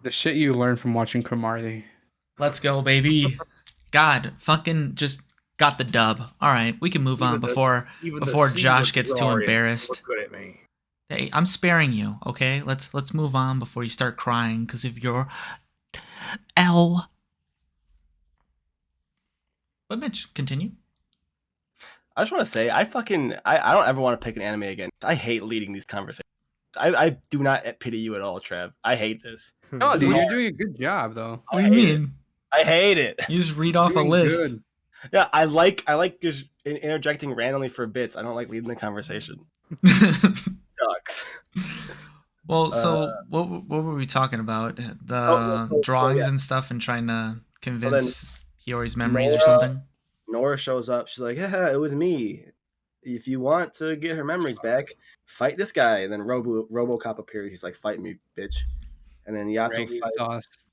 The shit you learn from watching Cromartie. Let's go, baby. God, fucking just got the dub. All right, we can move on before Josh gets too embarrassed. Look good at me. Hey, I'm sparing you, okay? Let's move on before you start crying because of your L. But Mitch, continue. I just want to say, I don't ever want to pick an anime again. I hate leading these conversations. I do not pity you at all, Trev. I hate this. No, dude, you're doing a good job, though. What do you mean? I hate it. You just read off a list. Good. Yeah, I like just interjecting randomly for bits. I don't like leading the conversation. Sucks. Well, so what were we talking about? The drawings and stuff, and trying to convince Hiyori's memories or something? Nora shows up. She's like, "Yeah, it was me. If you want to get her memories back, fight this guy." And then RoboCop appears. He's like, "Fight me, bitch." And then Yato fights.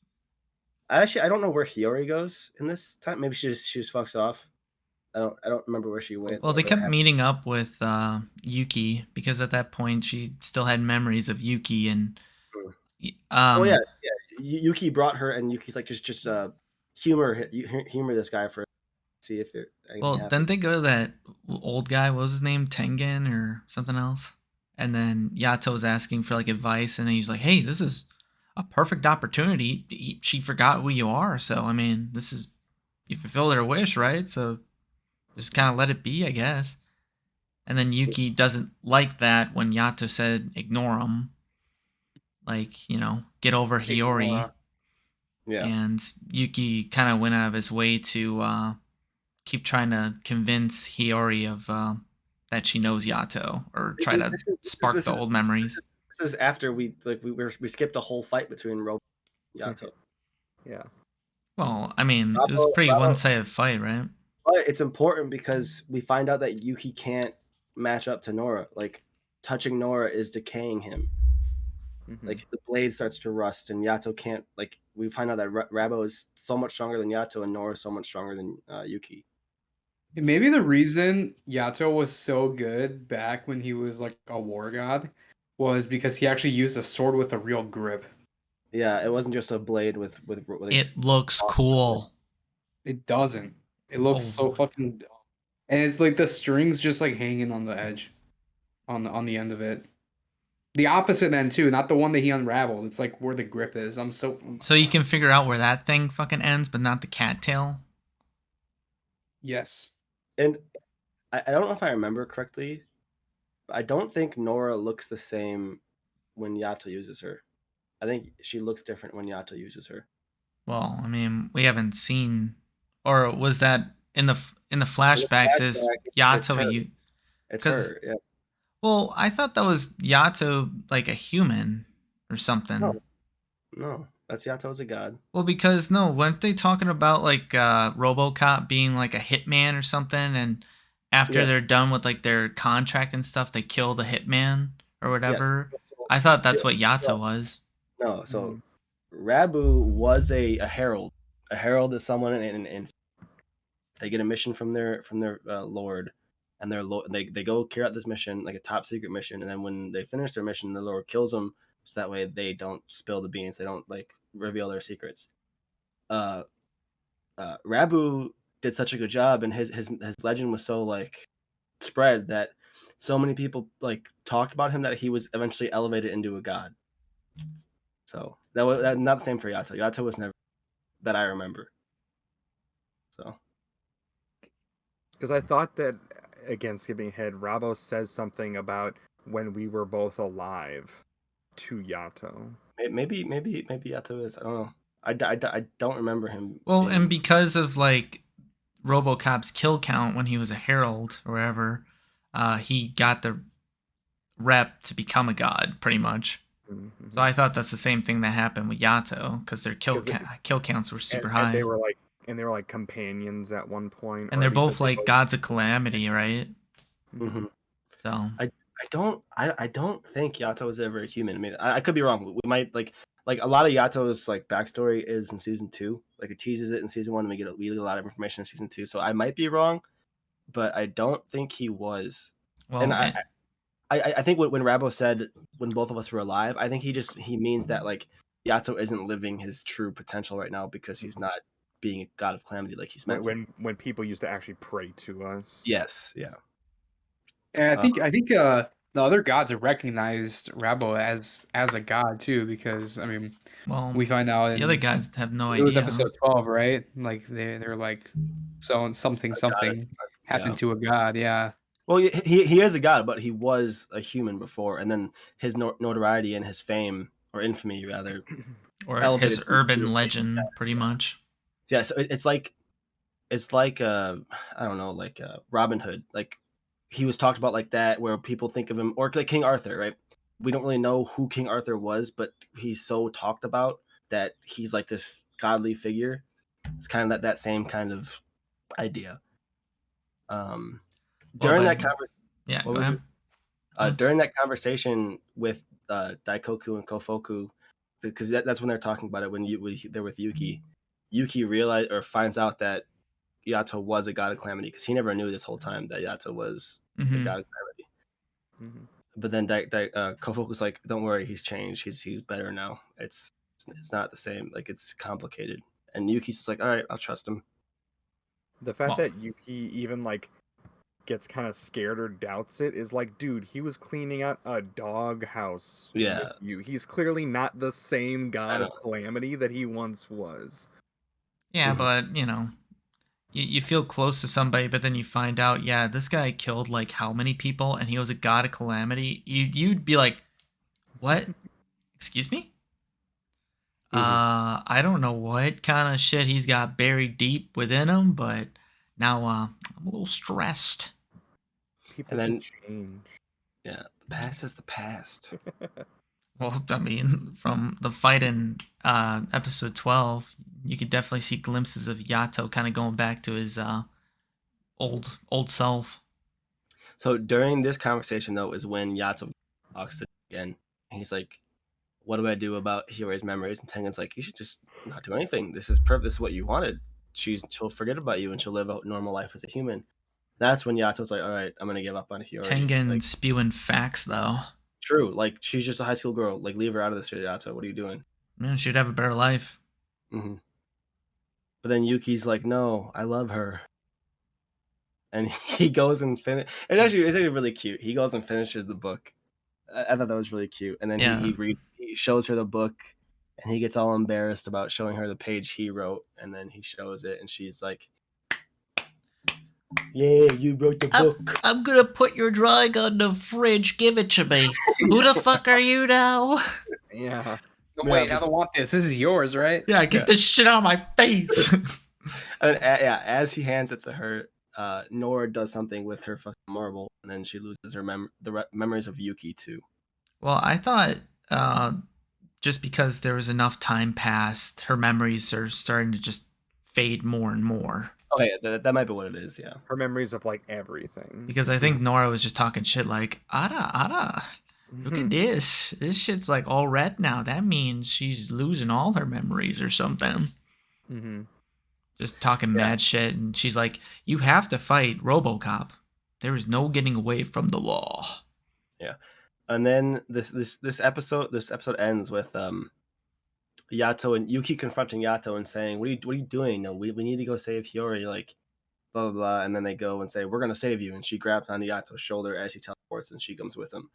I don't know where Hiyori goes in this time. Maybe she just fucks off. I don't remember where she went. Well, they kept meeting up with Yuki because at that point she still had memories of Yuki and. Yeah. Yuki brought her, and Yuki's like, just humor this guy for see if it. Well, then they go to that old guy. What was his name? Tengen or something else. And then Yato's asking for like advice, and then he's like, "Hey, this is a perfect opportunity. She forgot who you are, so I mean, you fulfilled her wish, right? So just kind of let it be, I guess." And then Yuki doesn't like that when Yato said ignore him. Like, get over Hiyori. Yeah. And Yuki kind of went out of his way to keep trying to convince Hiyori of that she knows Yato, or try to spark the old memories. This is after we skipped a whole fight between Robo and Yato. Yeah. Well, I mean, it was a pretty one-sided fight, right? But it's important because we find out that Yuki can't match up to Nora. Like, touching Nora is decaying him. Like, the blade starts to rust, and Yato can't. Like, we find out that Rabo is so much stronger than Yato, and Nora is so much stronger than Yuki. Maybe the reason Yato was so good back when he was like a war god was because he actually used a sword with a real grip. Yeah, it wasn't just a blade with it looks cool. It doesn't. It looks so fucking dumb. And it's like the strings just like hanging on the edge, on the end of it. The opposite end too, not the one that he unraveled. It's like where the grip is. So you can figure out where that thing fucking ends, but not the cattail. Yes. And I don't know if I remember correctly, but I don't think Nora looks the same when Yato uses her. I think she looks different when Yato uses her. Well, I mean, we haven't seen, or was that in the flashbacks? Is Yato It's her. Yeah. Well, I thought that was Yato, like a human or something. No, that's Yato as a god. Well, because weren't they talking about like RoboCop being like a hitman or something, and after they're done with like their contract and stuff, they kill the hitman or whatever? Yes. So, I thought that's what Yato was. No, so Rabu was a herald. A herald is someone in they get a mission from their lord, and they go carry out this mission, like a top secret mission, and then when they finish their mission, the lord kills them, so that way they don't spill the beans, they don't like reveal their secrets. Rabu did such a good job, and his legend was so like spread that so many people like talked about him that he was eventually elevated into a god. So that was not the same for Yato. Yato was never that I remember. So, because I thought that, again, skipping ahead, Rabo says something about when we were both alive to Yato. Maybe Yato is. I don't know. I don't remember him. Well, and because of like RoboCop's kill count when he was a herald or whatever, he got the rep to become a god, pretty much. Mm-hmm. So I thought that's the same thing that happened with Yato, because their kill counts were super high. And they were like companions at one point. And they're both like gods of calamity, right? Mm-hmm. So I don't think Yato was ever a human. I mean, I could be wrong. We might like a lot of Yato's like backstory is in season 2. Like it teases it in season 1, and we get a lot of information in season 2. So I might be wrong, but I don't think he was. Well, and I think when Rabo said when both of us were alive, I think he means that like Yato isn't living his true potential right now because he's not being a god of calamity like he's meant to. When people used to actually pray to us. Yes, yeah. And I think the other gods have recognized Rabo as a god too, because I mean, we find out the other gods have no idea. It was episode 12, right? Like they're like, so something happened to a god, yeah. Well, he is a god, but he was a human before, and then his notoriety and his fame, or infamy rather, or his urban legend, pretty much. Yeah, so it's like I don't know, like Robin Hood. Like he was talked about like that, where people think of him, or like King Arthur, right? We don't really know who King Arthur was, but he's so talked about that he's like this godly figure. It's kind of that same kind of idea. During that conversation, during that conversation with Daikoku and Kofoku, because that's when they're talking about it when they're with Yuki. Yuki realized or finds out that Yato was a god of calamity, because he never knew this whole time that Yato was a god of calamity. Mm-hmm. But then Kofoku's like, "Don't worry, he's changed. He's better now. It's not the same. Like it's complicated." And Yuki's just like, "All right, I'll trust him." The fact that Yuki even like gets kind of scared or doubts it is like, dude, he was cleaning out a dog house. Yeah, with you. He's clearly not the same god of calamity that he once was. Yeah, but you feel close to somebody, but then you find out, yeah, this guy killed like how many people, and he was a god of calamity. You'd be like, what? Excuse me? I don't know what kind of shit he's got buried deep within him, but now I'm a little stressed. People can change. Yeah, the past is the past. Well, I mean, from the fight in episode 12, you could definitely see glimpses of Yato kind of going back to his old self. So during this conversation, though, is when Yato talks to again. And he's like, what do I do about Hiyori's memories? And Tengen's like, you should just not do anything. This is perfect. This is what you wanted. She'll forget about you and she'll live a normal life as a human. That's when Yato's like, all right, I'm gonna give up on Hiyori. Tengen like, spewing facts though. True. Like, she's just a high school girl. Like, leave her out of this shit, Yato. What are you doing? Man, she'd have a better life. Mm-hmm. But then Yuki's like, no, I love her. And he goes and finish. It's actually really cute. He goes and finishes the book. I thought that was really cute. And then he shows her the book, and he gets all embarrassed about showing her the page he wrote. And then he shows it, and she's like, "Yeah, you wrote the book. I'm gonna put your drawing on the fridge. Give it to me. Who the fuck are you now?" Yeah. Wait, I don't want this. This is yours, right? Yeah, get this shit out of my face. And as he hands it to her, Nora does something with her fucking marble, and then she loses her memories of Yuki too. Well, I thought just because there was enough time passed, her memories are starting to just fade more and more. Okay, that might be what it is, yeah. Her memories of like everything. Because I think Nora was just talking shit like, Ada, look at this. This shit's like all red now. That means she's losing all her memories or something. Mm-hmm. Just talking mad shit. And she's like, you have to fight RoboCop. There is no getting away from the law. Yeah. And then this episode ends with Yato and Yuki confronting Yato and saying, what are you doing? No, we need to go save Hiyori, like blah blah blah. And then they go and say, we're gonna save you, and she grabs onto Yato's shoulder as he teleports and she comes with him.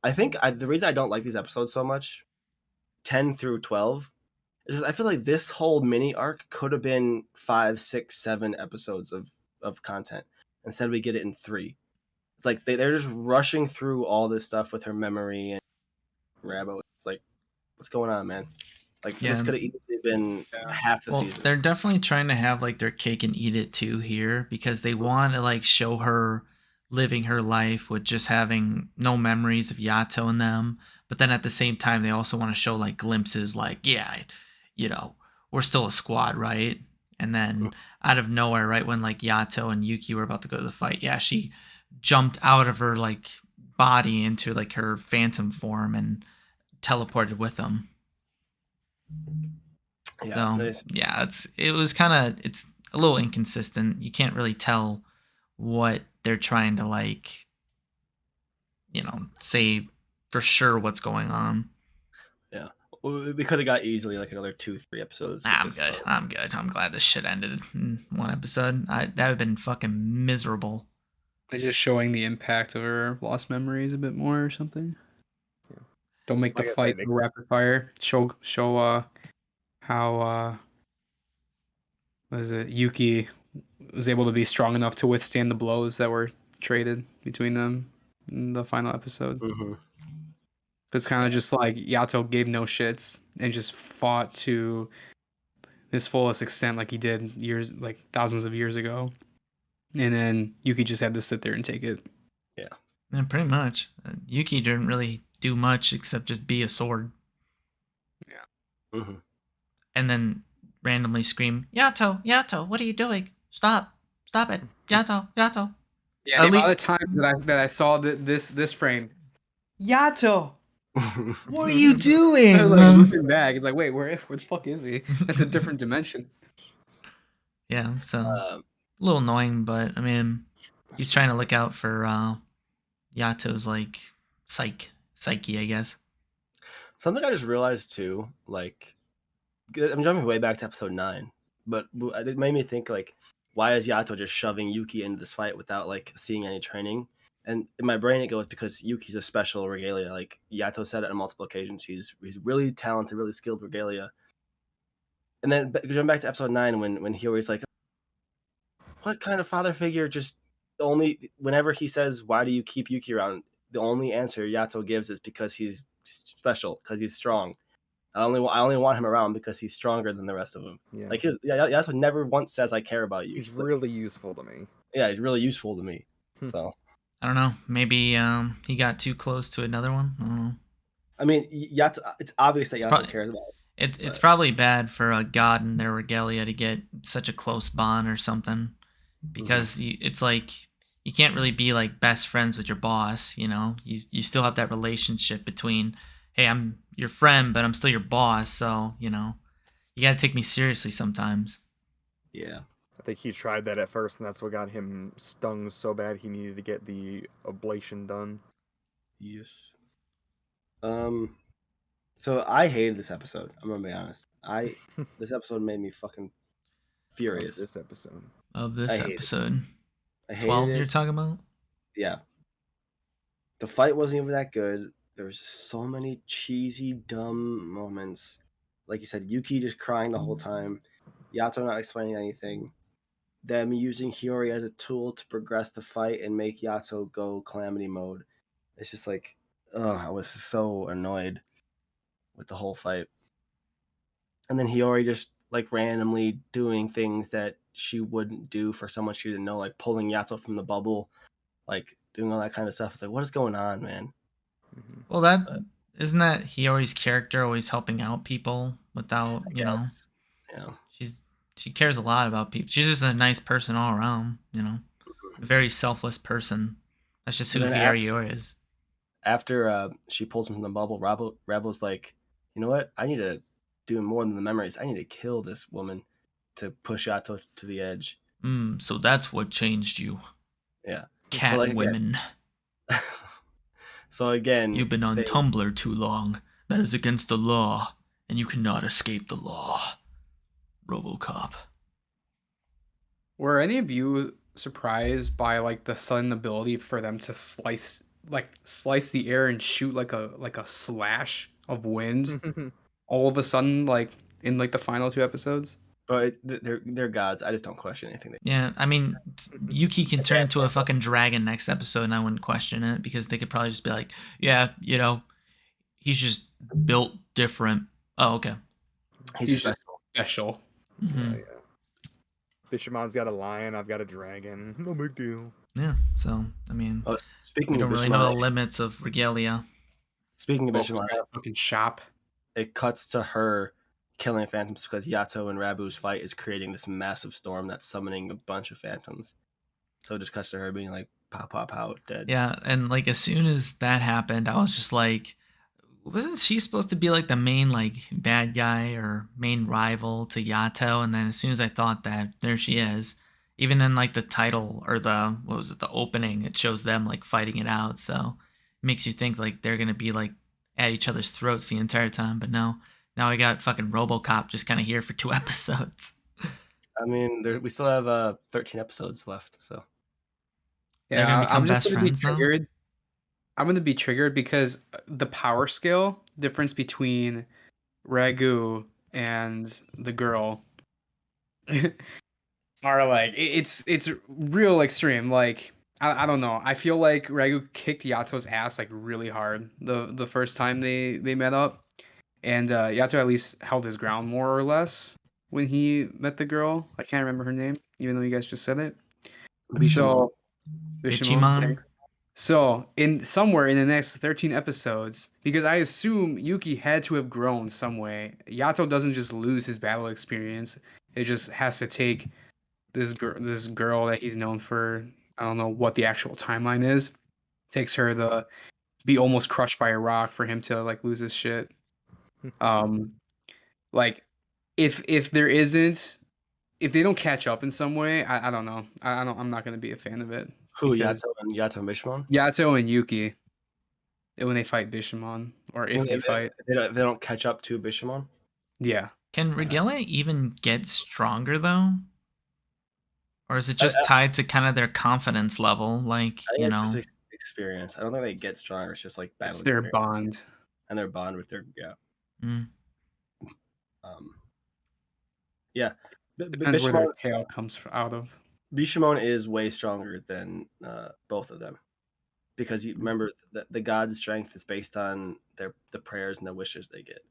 I think the reason I don't like these episodes so much, 10 through 12, is because I feel like this whole mini arc could have been 5, 6, 7 episodes of content. Instead we get it in 3. It's like they're just rushing through all this stuff with her memory and Rabo. It's like, what's going on, man? Like, this could have easily been half the season. They're definitely trying to have like their cake and eat it too here, because they want to like show her living her life with just having no memories of Yato in them. But then at the same time, they also want to show like glimpses like, yeah, you know, we're still a squad, right? And then out of nowhere, right when like Yato and Yuki were about to go to the fight, yeah, she jumped out of her like body into like her phantom form and teleported with them. Yeah, so, yeah, it's a little inconsistent. You can't really tell what they're trying to like, say for sure what's going on. Yeah, we could have got easily like another 2-3 episodes. I'm good. I'm glad this shit ended in one episode. That would have been fucking miserable. They're just showing the impact of her lost memories a bit more or something. Yeah. Don't make the fight rapid fire. Show how Yuki was able to be strong enough to withstand the blows that were traded between them in the final episode. Mm-hmm. It's kind of just like Yato gave no shits and just fought to his fullest extent like he did thousands of years ago. And then Yuki just had to sit there and take it. Yeah, pretty much. Yuki didn't really do much except just be a sword. Yeah. Mm-hmm. And then randomly scream, Yato, what are you doing? Stop it, Yato. Yeah, the other time that I saw this frame, Yato, what are you doing? I was like looking back. It's like, wait, where the fuck is he? That's a different dimension. Yeah, so a little annoying, but I mean, he's trying to look out for Yato's like psyche, I guess. Something I just realized too, like, I'm jumping way back to episode 9, but it made me think, like, why is Yato just shoving Yuki into this fight without like seeing any training? And in my brain it goes because Yuki's a special regalia. Like Yato said it on multiple occasions, he's really talented, really skilled regalia. And then jumping back to episode 9 when Hiyori's like, what kind of father figure just only whenever he says, "Why do you keep Yuki around?" The only answer Yato gives is because he's special, because he's strong. I only want him around because he's stronger than the rest of them. Yeah. Like Yato never once says, "I care about you." He's He's really useful to me. yeah, he's really useful to me. So I don't know. Maybe he got too close to another one. I don't know. I mean, Yato. It's obvious that Yato cares about it. It's probably bad for a god in their regalia to get such a close bond or something, because it's like you can't really be like best friends with your boss. You know, you still have that relationship between, hey, I'm your friend, but I'm still your boss. So you know, you gotta take me seriously sometimes. Yeah. I think he tried that at first, and that's what got him stung so bad he needed to get the ablation done. Yes. So I hated this episode. I'm gonna be honest. This episode made me fucking furious. This episode. Of this episode. I hated 12 it. you're talking about? Yeah. The fight wasn't even that good. There was so many cheesy, dumb moments. Like you said, Yuki just crying the whole time. Yato not explaining anything. Them using Hiyori as a tool to progress the fight and make Yato go calamity mode. It's just like, I was so annoyed with the whole fight. And then Hiyori just like randomly doing things that she wouldn't do for someone she didn't know, like pulling Yato from the bubble, like doing all that kind of stuff. It's like, what is going on, man? Well, isn't that Hiyori's character, always helping out people without, you know. Yeah. She cares a lot about people. She's just a nice person all around, you know. A very selfless person. That's just who Hiyori is. After she pulls him from the bubble, Rebel's like, you know what? I need to do more than the memories. I need to kill this woman to push Yato to the edge. So that's what changed you. Yeah. Cat women. So again, you've been on Tumblr too long. That is against the law, and you cannot escape the law. RoboCop. Were any of you surprised by like the sudden ability for them to slice the air and shoot like a slash of wind all of a sudden, like in like the final 2 episodes? But they're gods. I just don't question anything. Yeah, I mean, Yuki can turn into a fucking dragon next episode, and I wouldn't question it, because they could probably just be like, yeah, you know, he's just built different. Oh, okay. He's just special. Yeah. Bishamon's got a lion. I've got a dragon. No big deal. Yeah. So I mean, speaking, we don't really know the limits of regalia. Speaking of Bishamon, fucking shop. It cuts to her killing phantoms because Yato and Rabu's fight is creating this massive storm that's summoning a bunch of phantoms. So it just cuts to her being like, pow, pow, pow, dead. Yeah, and like as soon as that happened, I was just like, wasn't she supposed to be like the main like bad guy or main rival to Yato? And then as soon as I thought that, there she is. Even in like the title or the opening, it shows them like fighting it out. So it makes you think like they're gonna be like at each other's throats the entire time. But no, now we got fucking RoboCop just kind of here for 2 episodes. I mean, we still have 13 episodes left, so yeah, they're gonna become best friends now. I'm gonna be triggered because the power scale difference between Ragu and the girl are like it's real extreme. Like I don't know. I feel like Ragu kicked Yato's ass like really hard the first time they met up, and Yato at least held his ground more or less when he met the girl. I can't remember her name, even though you guys just said it. So Bichimon. So somewhere in the next 13 episodes, because I assume Yuki had to have grown some way. Yato doesn't just lose his battle experience. It just has to take this girl that he's known for. I don't know what the actual timeline is. Takes her to be almost crushed by a rock for him to like lose his shit. Like if there isn't, if they don't catch up in some way, I don't know. I'm not gonna be a fan of it. Who, Yato and Bishamon? Yato and Yuki. When they fight Bishamon, or if they fight, they don't catch up to Bishamon. Yeah. Can Regalia even get stronger though, or is it just tied to kind of their confidence level? Like, you know, it's experience. I don't think they get stronger. It's just like battle. It's their bond, and their bond with their Depends where their tail comes out of. Bishamon is way stronger than both of them, because you remember that the god's strength is based on the prayers and the wishes they get.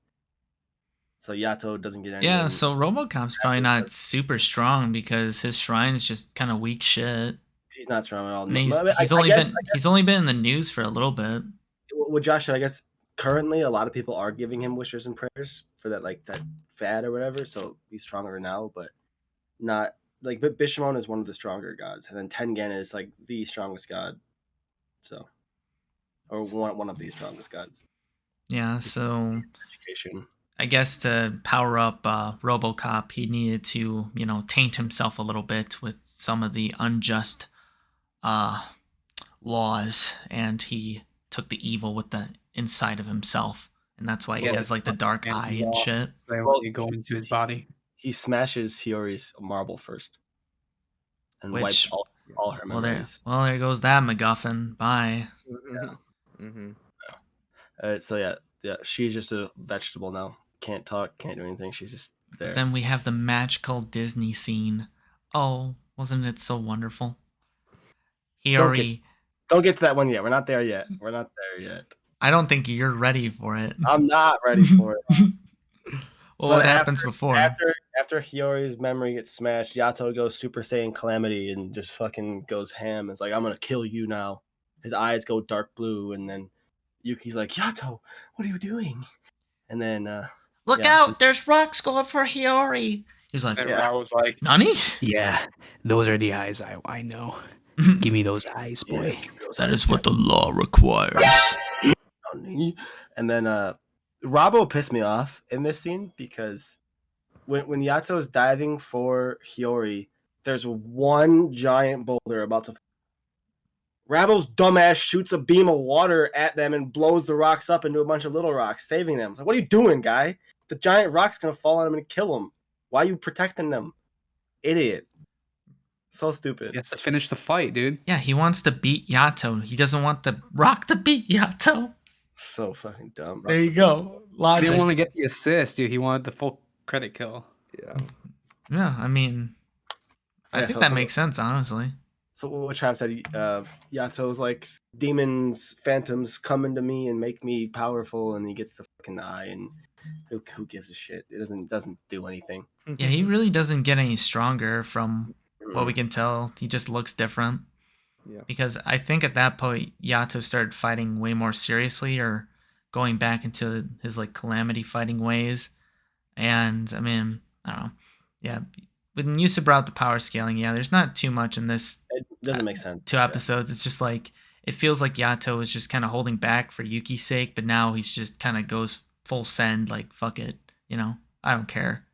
So Yato doesn't get anything. Yeah, so RoboCop's probably not super strong because his shrine's just kind of weak shit. He's not strong at all. And he's only been in the news for a little bit. Well, Josh, I guess currently a lot of people are giving him wishes and prayers for that, like that fad or whatever. So he's stronger now, but not like. But Bishamon is one of the stronger gods, and then Tengen is like the strongest god. So, or one of the strongest gods. Yeah. So education. I guess to power up RoboCop, he needed to, taint himself a little bit with some of the unjust laws, and he took the evil with the inside of himself, and that's why he has like the dark eye and shit. Well, you go into his body. He smashes Hiyori's marble first, and wipes all her memories. Well, there goes that MacGuffin. Bye. Yeah. So yeah, she's just a vegetable now. Can't talk, can't do anything. She's just there. Then we have the magical Disney scene. Oh, wasn't it so wonderful? Hiyori. Don't get to that one yet. We're not there yet. I don't think you're ready for it. I'm not ready for it. Well, so what happens before? After Hiyori's memory gets smashed, Yato goes Super Saiyan Calamity and just fucking goes ham. It's like, I'm gonna kill you now. His eyes go dark blue, and then Yuki's like, Yato, what are you doing? And then look out, there's rocks going for Hiyori. He's like, I was like, Nani? Yeah, those are the eyes I know. Give me those eyes, boy. That is what the law requires. And then Robbo pissed me off in this scene because when Yato's diving for Hiyori, there's one giant boulder about to. Rabbo's dumbass shoots a beam of water at them and blows the rocks up into a bunch of little rocks, saving them. Like, what are you doing, guy? The giant rock's gonna fall on him and kill him. Why are you protecting them? Idiot. So stupid. He has to finish the fight, dude. Yeah, he wants to beat Yato. He doesn't want the rock to beat Yato. So fucking dumb. There you go. Logic. He didn't want to get the assist, dude. He wanted the full credit kill. Yeah, I mean, I think that makes sense, honestly. So what Trav said, Yato's like, demons, phantoms come into me and make me powerful, and he gets the fucking eye, and who gives a shit? It doesn't do anything. Yeah, he really doesn't get any stronger from what we can tell. He just looks different. Yeah. Because I think at that point, Yato started fighting way more seriously, or going back into his like calamity fighting ways. And I mean, I don't know. Yeah. When Yusa brought the power scaling, there's not too much in this. It doesn't make sense. 2 episodes. It's just like, it feels like Yato is just kind of holding back for Yuki's sake, but now he's just kind of goes full send, like, fuck it, I don't care.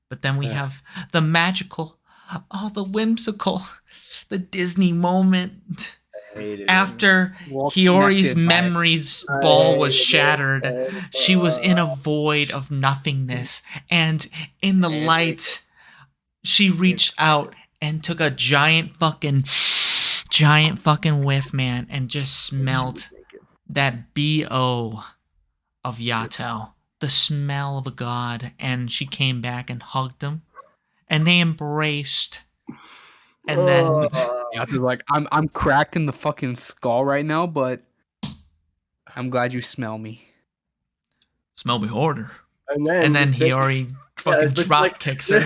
But then we have the magical, the whimsical, the Disney moment. After Hiyori's memories ball was shattered, she was in a void of nothingness, and in the light, she reached out and took a giant fucking whiff, man, and just smelled that BO of Yato, the smell of a god, and she came back and hugged him, and they embraced. And then Yato's like, I'm cracked in the fucking skull right now, but I'm glad you smell me. Smell me harder. And then Hiyori fucking drop kicks her.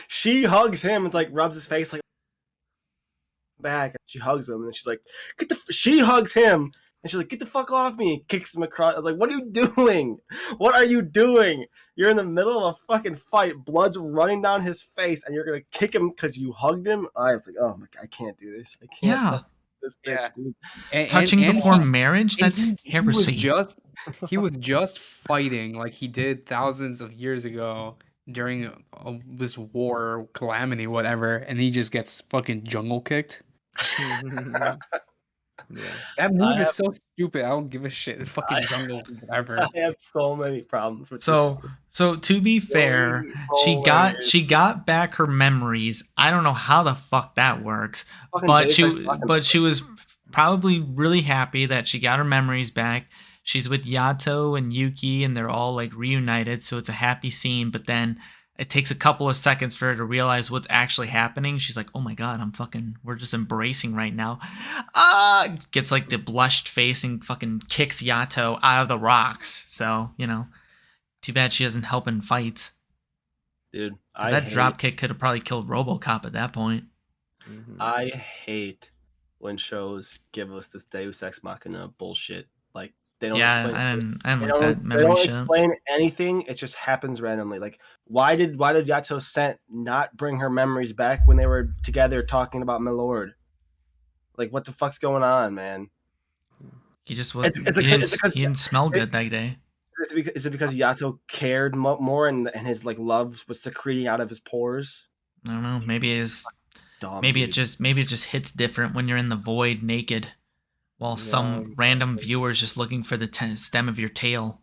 She hugs him. It's like rubs his face like back. And she hugs him, and she's like, she hugs him, and she's like, get the fuck off me. Kicks him across. I was like, what are you doing? What are you doing? You're in the middle of a fucking fight. Blood's running down his face, and you're gonna kick him because you hugged him. I was like, oh my God, I can't do this. I can't. This bitch, dude. Touching before marriage? That's heresy. He was just fighting like he did thousands of years ago during this war, calamity, whatever, and he just gets fucking jungle kicked. That move is so stupid. I don't give a shit. It's fucking jungle, whatever. I have so many problems with this. So to be fair, she got back her memories. I don't know how the fuck that works, but she was probably really happy that she got her memories back. She's with Yato and Yuki, and they're all like reunited, so it's a happy scene. But then it takes a couple of seconds for her to realize what's actually happening. She's like, oh my god, we're just embracing right now. Gets like the blushed face and fucking kicks Yato out of the rocks. So, too bad she doesn't help in fights. Dude, that dropkick could have probably killed RoboCop at that point. I hate when shows give us this Deus Ex Machina bullshit. Like, they don't explain. I didn't like that memory They don't shit. explain anything. It just happens randomly. Like, why did Yato Sent not bring her memories back when they were together talking about my lord? Like, what the fuck's going on, man? He just was. He didn't smell good that day. Is it because Yato cared more and his like love was secreting out of his pores? I don't know. Maybe it just hits different when you're in the void naked, while some random viewer's just looking for the stem of your tail.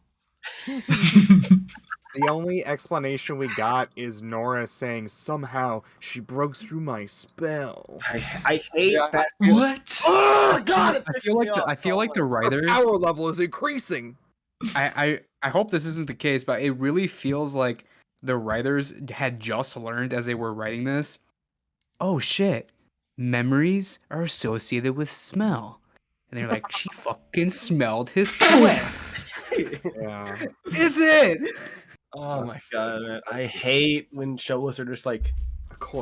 The only explanation we got is Nora saying somehow she broke through my spell. I hate that. What? Oh god! I feel like the writers power level is increasing. I hope this isn't the case, but it really feels like the writers had just learned as they were writing this. Oh shit! Memories are associated with smell, and they're like, she fucking smelled his sweat. Yeah, is it? Oh my god, man. I hate when shows are just like,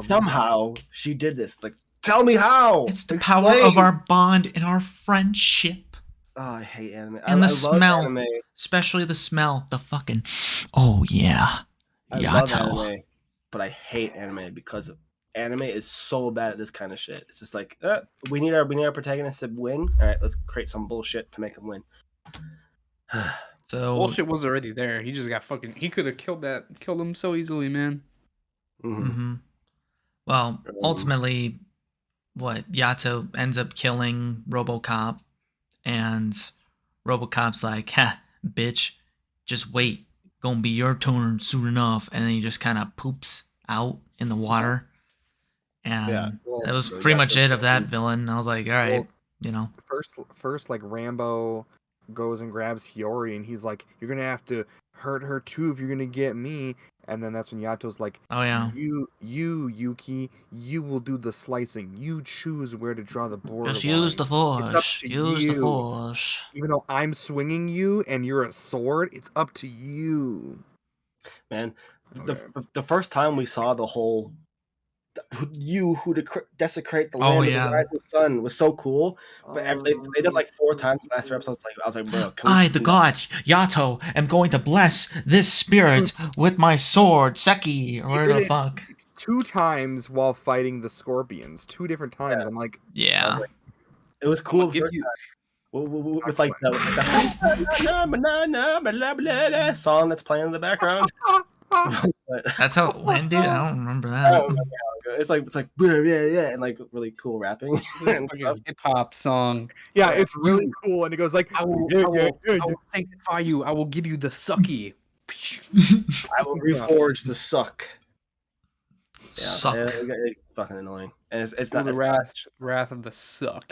somehow she did this. Like, tell me how. It's the power of our bond and our friendship. Oh, I hate anime. And the smell, especially the smell, the fucking, oh yeah, Yato. I love anime, but I hate anime because anime is so bad at this kind of shit. It's just like, we need our protagonist to win. All right, let's create some bullshit to make him win. So bullshit was already there. He just got fucking. He could have killed him so easily, man. Mm-hmm. Well, ultimately, Yato ends up killing RoboCop, and RoboCop's like, "Ha, bitch, just wait, gonna be your turn soon enough," and then he just kind of poops out in the water, and that was pretty much it of that villain. I was like, all right, First, like Rambo goes and grabs Hiyori, and he's like, "You're gonna have to hurt her too if you're gonna get me." And then that's when Yato's like, "Oh yeah, you Yuki, you will do the slicing. You choose where to draw the border. Just use the force. Use the force. Even though I'm swinging you and you're a sword, it's up to you." Man, the first time we saw the whole who desecrate the land of the rising sun was so cool, but they did it like 4 times last episode. I was like, bro, the god Yato am going to bless this spirit with my sword, Seki, or whatever the fuck. 2 times while fighting the scorpions. 2 different times. Yeah. I'm like, yeah, it was cool. The first time. With like the song that's playing in the background. That's how it went, dude. I don't remember that. I don't remember how it goes. It's like yeah, and like really cool rapping. Hip hop song. Yeah, it's really cool, and it goes like, I will sanctify you. I will give you the sucky. I will reforge the suck. Yeah, suck. It's fucking annoying, and it's not the wrath of the suck.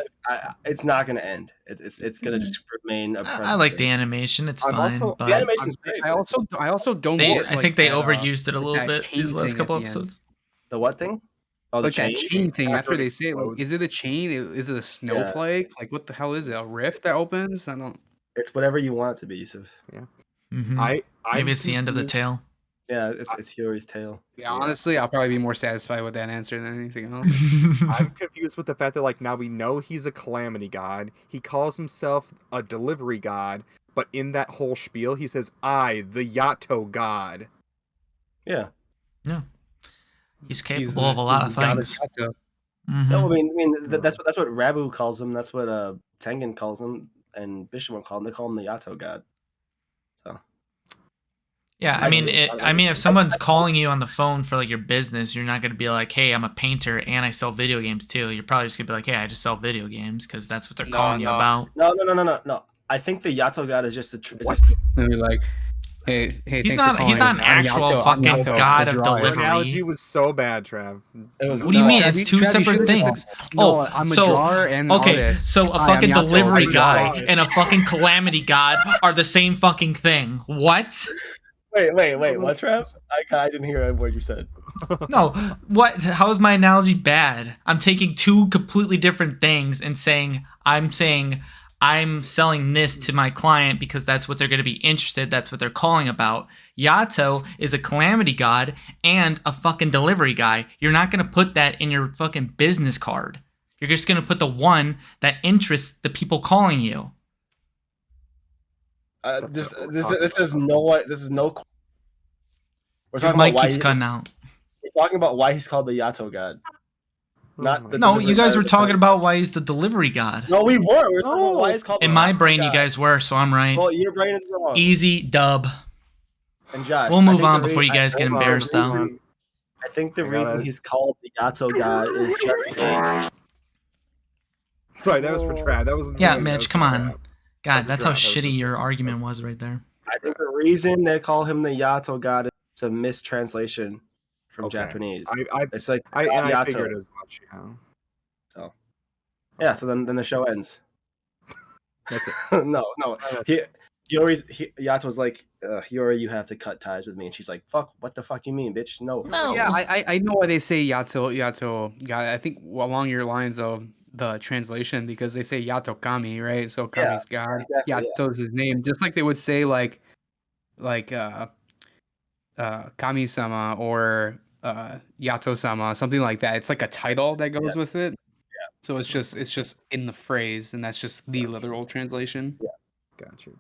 It's not gonna end. It's gonna just remain. I like the animation. It's fine. But the animation's great. I also don't. I think they overused it a little bit these last couple episodes. The what thing? Oh, the chain thing. After they say, like, is it a chain? Is it a snowflake? Yeah. Like, what the hell is it? A rift that opens? I don't. It's whatever you want it to be, Yusuf. Yeah. Mm-hmm. Maybe it's the end of the tail. Yeah, it's Hiyori's tail. Yeah, honestly, I'll probably be more satisfied with that answer than anything else. I'm confused with the fact that, like, now we know he's a calamity god. He calls himself a delivery god, but in that whole spiel, he says, "I, the Yato god." Yeah. Yeah. He's capable of a lot of things. Mm-hmm. No, I mean that's what Rabu calls him. That's what Tengen calls him, and Bishamon call him. They call him the Yato god. So. Yeah, I mean, if someone's calling you on the phone for like your business, you're not gonna be like, "Hey, I'm a painter and I sell video games too." You're probably just gonna be like, "Hey, I just sell video games," because that's what they're calling you about. No. I think the Yato god is just Maybe like, hey, he's not an actual fucking god of delivery. The analogy was so bad, Trav. What do you mean? It's 2 separate things. I'm a drawer and artist. So a fucking delivery guy and a fucking calamity god are the same fucking thing. What? Wait. What, Trev? I didn't hear a word you said. No, what? How is my analogy bad? I'm taking two completely different things and saying I'm selling this to my client because that's what they're going to be interested. That's what they're calling about. Yato is a calamity god and a fucking delivery guy. You're not going to put that in your fucking business card. You're just going to put the one that interests the people calling you. This is no. This is no. We're Your talking mic about why keeps cutting out. We're talking about why he's called the Yato god. Not the No, you guys god were of the talking time. about why he's the delivery god. No, we weren't. We were talking about why he's called. In the my Yato brain, god. you guys were, so I'm right. Well, your brain is wrong. Easy dub. And Josh, We'll move on before you guys get embarrassed, though. I think the reason he's called the Yato god is just. Sorry, that was for Trav. That was Mitch, come on. God, that's how shitty your argument was right there. I think the reason they call him the Yato god is a mistranslation from Japanese. It's like I figured as much. So yeah, so then the show ends. That's it. no. Yato's like, Hiyori, you have to cut ties with me, and she's like, "Fuck, what the fuck you mean, bitch? No." Yeah, I know why they say Yato god. I think along your lines of the translation, because they say Yato Kami, right? So Kami's god. Exactly, Yato's his name, just like they would say like Kami-sama or Yato-sama, something like that. It's like a title that goes with it. Yeah. So it's just in the phrase, and that's just the literal translation. Yeah. Gotcha.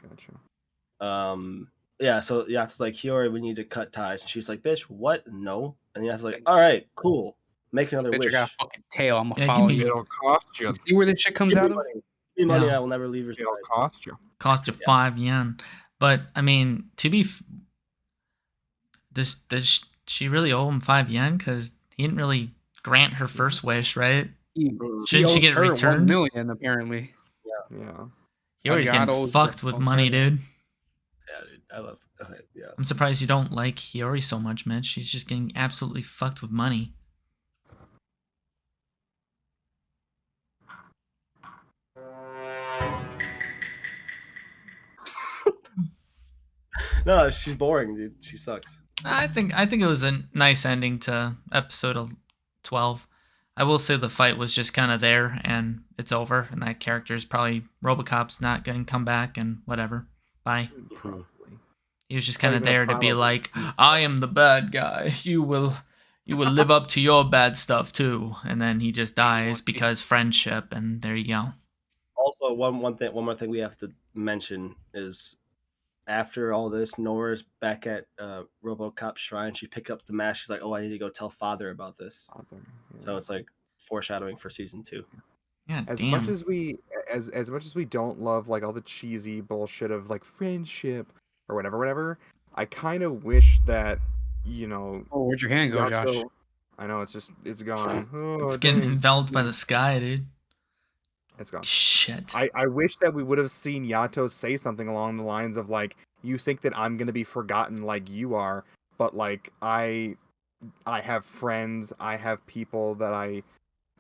Yeah, so Yato's like, Hiyori, we need to cut ties. And she's like, bitch, what? No. And Yato's like, all right, cool. Make another wish. I got a fucking tail. I'm gonna Yeah, follow you. It'll cost you. See where this shit comes out of? Give me money, I will never leave your side. It'll cost you. Cost you 5 yen. But, I mean, does she really owe him 5 yen? Because he didn't really grant her first wish, right? Shouldn't she get it returned? 1 million, apparently. Yeah. Hiyori's getting fucked with money, dude. Yeah, dude. I love it. Yeah. I'm surprised you don't like Hiyori so much, Mitch. She's just getting absolutely fucked with money. No, she's boring, dude. She sucks. I think it was a nice ending to episode 12. I will say the fight was just kind of there and it's over, and that character is probably RoboCop's not going to come back and whatever. Bye. Probably. He was just kind of there to be like, I am the bad guy. You will live up to your bad stuff too. And then he just dies because friendship, and there you go. Also, one more thing we have to mention is, after all this, Nora's back at RoboCop's shrine. She picked up the mask. She's like, "Oh, I need to go tell Father about this." So it's like foreshadowing for season 2. Yeah, as much as we don't love like all the cheesy bullshit of like friendship or whatever, I kind of wish that, you know. Oh, where'd your hand go, Josh? I know, it's gone. Oh, it's getting enveloped by the sky, dude. It's gone. Shit. I wish that we would have seen Yato say something along the lines of like, you think that I'm gonna be forgotten like you are, but like I have friends, I have people that I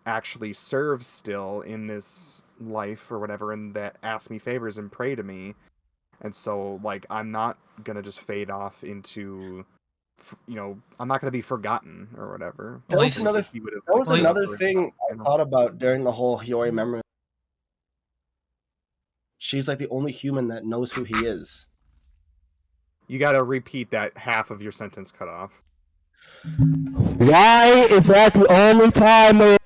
actually serve still in this life or whatever, and that ask me favors and pray to me. And so like, I'm not gonna just fade off into, you know, I'm not gonna be forgotten or whatever. That was another thing I thought about during the whole Hiyori memory. She's like the only human that knows who he is. You gotta repeat that half of your sentence cut off. Why is that the only time they...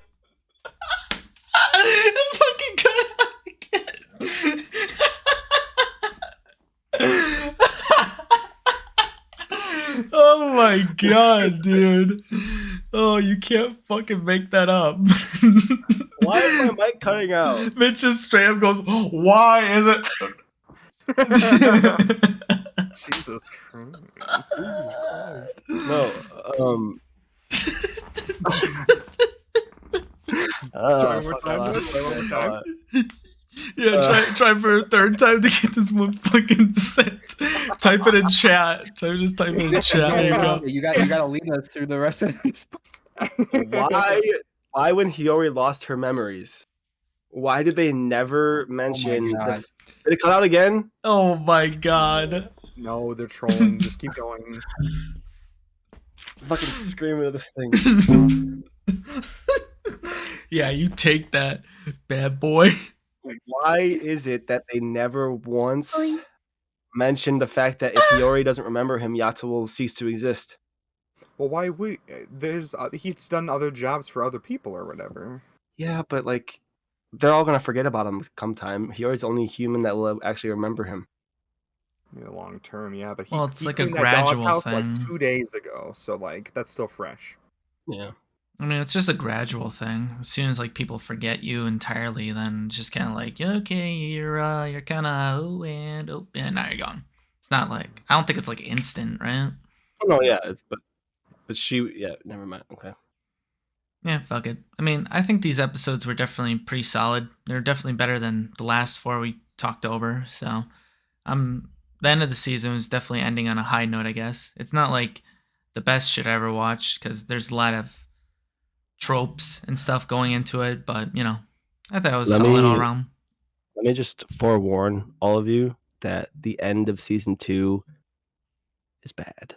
fucking cut out again. Oh my god, dude. Oh, you can't fucking make that up. Why is my mic cutting out? Mitch just straight up goes, why is it? Jesus Christ. No, Try one more time. Yeah, try for a third time to get this one fucking sent. Type it in chat. Just type it in chat. There you go. You gotta lead us through the rest of this. Why when Hiyori lost her memories, why did they never mention did it cut out again? Oh my god. No, they're trolling. Just keep going. Fucking screaming at this thing. Yeah, you take that, bad boy. Why is it that they never once mentioned the fact that if Hiyori doesn't remember him, Yato will cease to exist? Well, why we? He's done other jobs for other people or whatever. Yeah, but like, they're all gonna forget about him come time. Hiyori's the only human that will actually remember him. Long term, yeah, but it's he like a cleaned that gradual doghouse thing. like 2 days ago, so like that's still fresh. Yeah. I mean, it's just a gradual thing. As soon as like people forget you entirely, then it's just kind of like, okay, you're kind of and now you're gone. It's not like, I don't think it's like instant, right? Oh, no, yeah, but never mind. Okay. Yeah, fuck it. I mean, I think these episodes were definitely pretty solid. They're definitely better than the last 4 we talked over. So, the end of the season was definitely ending on a high note, I guess. It's not like the best shit I ever watched because there's a lot of tropes and stuff going into it, but I thought it was solid all around. Let me just forewarn all of you that the end of season 2 is bad.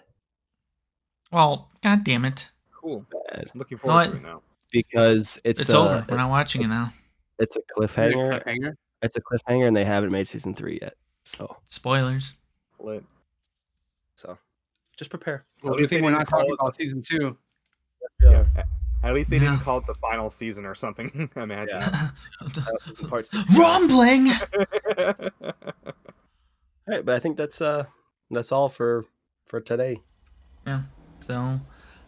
Well, god damn it. Cool. Bad. Looking forward to it now. Because it's over. We're not watching it now. It's a cliffhanger. It's a cliffhanger, and they haven't made season 3 yet. So spoilers. Lit. So just prepare. Well, do you think we're not talking about season 2? Yeah. At least they didn't call it the final season or something. I imagine. Rumbling. All right, but I think that's all for today. Yeah. So,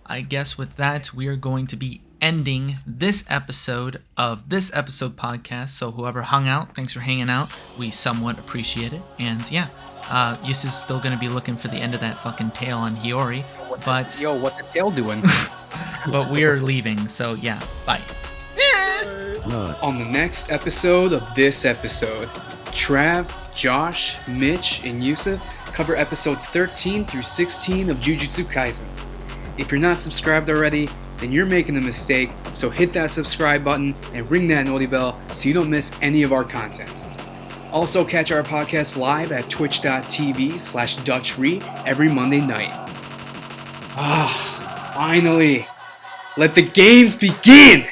I guess with that, we are going to be ending this episode of this episode podcast. So whoever hung out, thanks for hanging out. We somewhat appreciate it. And yeah, Yusuf's still going to be looking for the end of that fucking tail on Hiyori. But what the tail doing? But we are leaving. So yeah, bye. On the next episode of this episode, Trav, Josh, Mitch, and Yusuf cover episodes 13 through 16 of Jujutsu Kaisen. If you're not subscribed already, then you're making a mistake, so hit that subscribe button and ring that noti bell so you don't miss any of our content. Also catch our podcast live at twitch.tv/DutchRe every Monday night. Finally! Let the games begin!